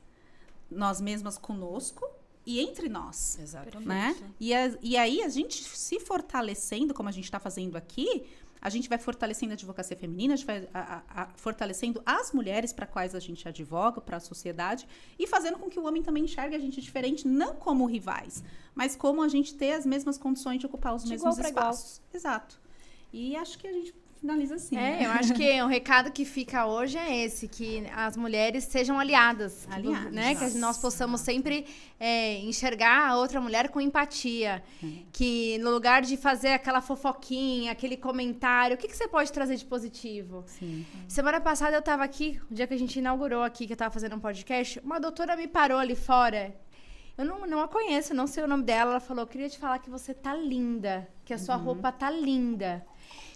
Nós mesmas conosco e entre nós. Exatamente. Né? E aí, a gente se fortalecendo, como a gente está fazendo aqui, a gente vai fortalecendo a advocacia feminina, a gente vai fortalecendo as mulheres para quais a gente advoga, para a sociedade, e fazendo com que o homem também enxergue a gente diferente, não como rivais, mas como a gente ter as mesmas condições de ocupar os mesmos espaços. Exato. E acho que a gente finaliza assim. Né? Eu acho que o recado que fica hoje é esse, que as mulheres sejam aliadas. Né? Que nós possamos sempre enxergar a outra mulher com empatia. Que no lugar de fazer aquela fofoquinha, aquele comentário, o que você pode trazer de positivo? Sim. Semana passada eu tava aqui, o dia que a gente inaugurou aqui, que eu tava fazendo um podcast, uma doutora me parou ali fora. Eu não a conheço, não sei o nome dela. Ela falou, queria te falar que você tá linda, que a sua roupa tá linda.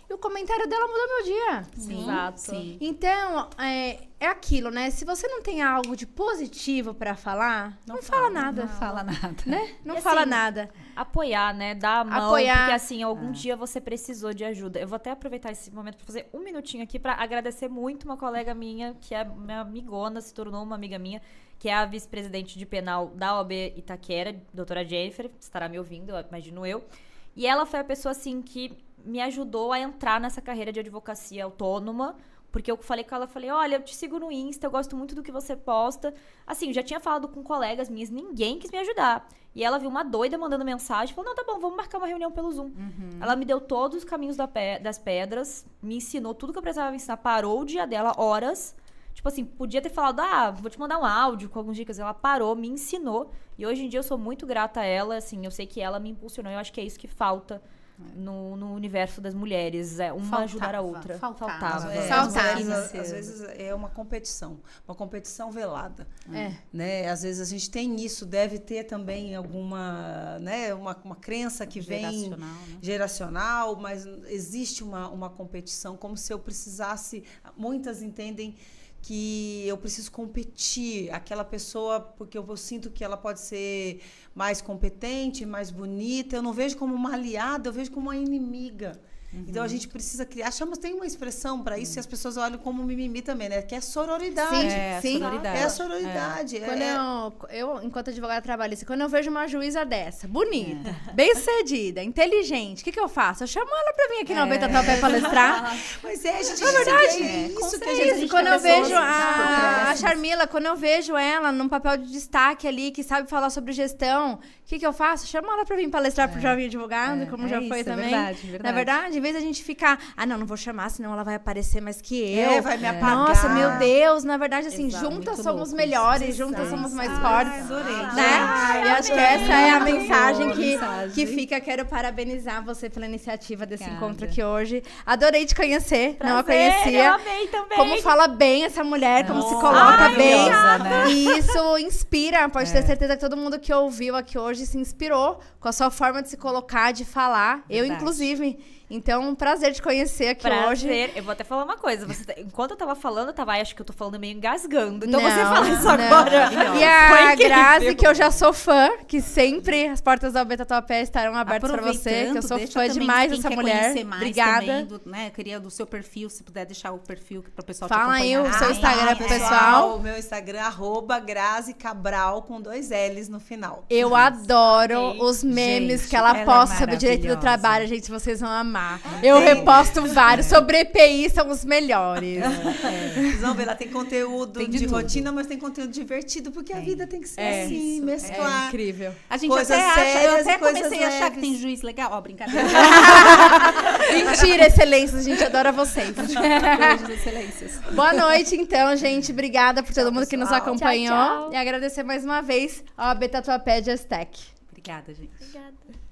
E o comentário dela mudou meu dia. Sim, exato. Sim. Então, é aquilo, né? Se você não tem algo de positivo pra falar, não fala nada. Não fala nada. Né? Não E fala assim, nada. Apoiar, né? Dar a mão. Apoiar. Porque assim, algum dia você precisou de ajuda. Eu vou até aproveitar esse momento pra fazer um minutinho aqui pra agradecer muito uma colega minha, que é minha amigona, se tornou uma amiga minha, que é a vice-presidente de penal da OAB Itaquera, doutora Jennifer, estará me ouvindo, imagino eu. E ela foi a pessoa, assim, que me ajudou a entrar nessa carreira de advocacia autônoma, porque eu falei com ela, olha, eu te sigo no Insta, eu gosto muito do que você posta. Assim, eu já tinha falado com colegas minhas, ninguém quis me ajudar. E ela viu uma doida mandando mensagem, falou, não, tá bom, vamos marcar uma reunião pelo Zoom. Ela me deu todos os caminhos das pedras, me ensinou tudo que eu precisava ensinar, parou o dia dela, horas, Tipo assim, podia ter falado, vou te mandar um áudio com algumas dicas. Ela parou, me ensinou. E hoje em dia eu sou muito grata a ela, assim, eu sei que ela me impulsionou. Eu acho que é isso que falta no universo das mulheres. Uma ajudar a outra. Faltava. Às vezes é uma competição velada. Né? Às vezes a gente tem isso, deve ter também alguma, né, uma crença que vem geracional, mas existe uma competição, como se eu precisasse. Muitas entendem que eu preciso competir aquela pessoa porque eu sinto que ela pode ser mais competente, mais bonita. Eu não vejo como uma aliada, eu vejo como uma inimiga. Então a gente precisa criar. Tem uma expressão para isso e as pessoas olham como mimimi também, né? Que é sororidade. Sim. É a sororidade. Eu, enquanto advogada trabalhista, quando eu vejo uma juíza dessa, bonita, bem-sucedida, inteligente, o que eu faço? Eu chamo ela pra vir aqui na Beta Tatuapé palestrar. Mas gente, é verdade. Isso que a Isso, gente quando eu vejo a Charmila, quando eu vejo ela num papel de destaque ali, que sabe falar sobre gestão, o que eu faço? Eu chamo ela pra vir palestrar pro jovem advogado, como já foi também. Verdade. Na verdade, em vez da gente ficar, não vou chamar, senão ela vai aparecer mais que eu. Vai me apagar. Nossa, meu Deus, na verdade, assim, juntas muito somos louco melhores, isso. juntas somos mais fortes. Adorei. Né? E acho que essa é a mensagem que fica. Quero parabenizar você pela iniciativa desse encontro aqui hoje. Adorei te conhecer, não a conhecia. Eu amei também. Como fala bem essa mulher, como se coloca bem. Né? E isso inspira, pode ter certeza que todo mundo que ouviu aqui hoje se inspirou com a sua forma de se colocar, de falar. Eu, inclusive. Então, um prazer te conhecer aqui hoje. Eu vou até falar uma coisa. Enquanto eu tava falando, acho que eu tô falando meio engasgando. Então você fala isso agora. E a Grazi, que eu já sou fã, que sempre as portas da Beta Tatuapé estarão abertas pra você, que eu sou fã demais dessa mulher. Obrigada. Né, queria do seu perfil, se puder deixar o perfil para o pessoal te Fala aí acompanhar. o seu Instagram pro pessoal. O meu Instagram, @Grazi Cabral, com 2 L's no final. Eu adoro os memes Gente, que ela ela posta é sobre direito do maravilhosa. trabalho. Gente, vocês vão amar. Eu reposto vários. Sobre EPI são os melhores. Vocês vão ver, ela tem conteúdo Tem de de tudo. rotina, mas tem conteúdo divertido, porque a vida tem que ser assim, mesclar. É incrível. A gente Coisas até acha, eu sérias até e coisas comecei a achar que leves. tem juiz legal. Ó, brincadeira. Mentira, excelência. A gente adora vocês. Beijos, excelências. Boa noite, então, gente. Obrigada por todo mundo que nos pessoal. acompanhou. Tchau, tchau. E agradecer mais uma vez ao AB Tatuapé de Aztec. Obrigada, gente. Obrigada.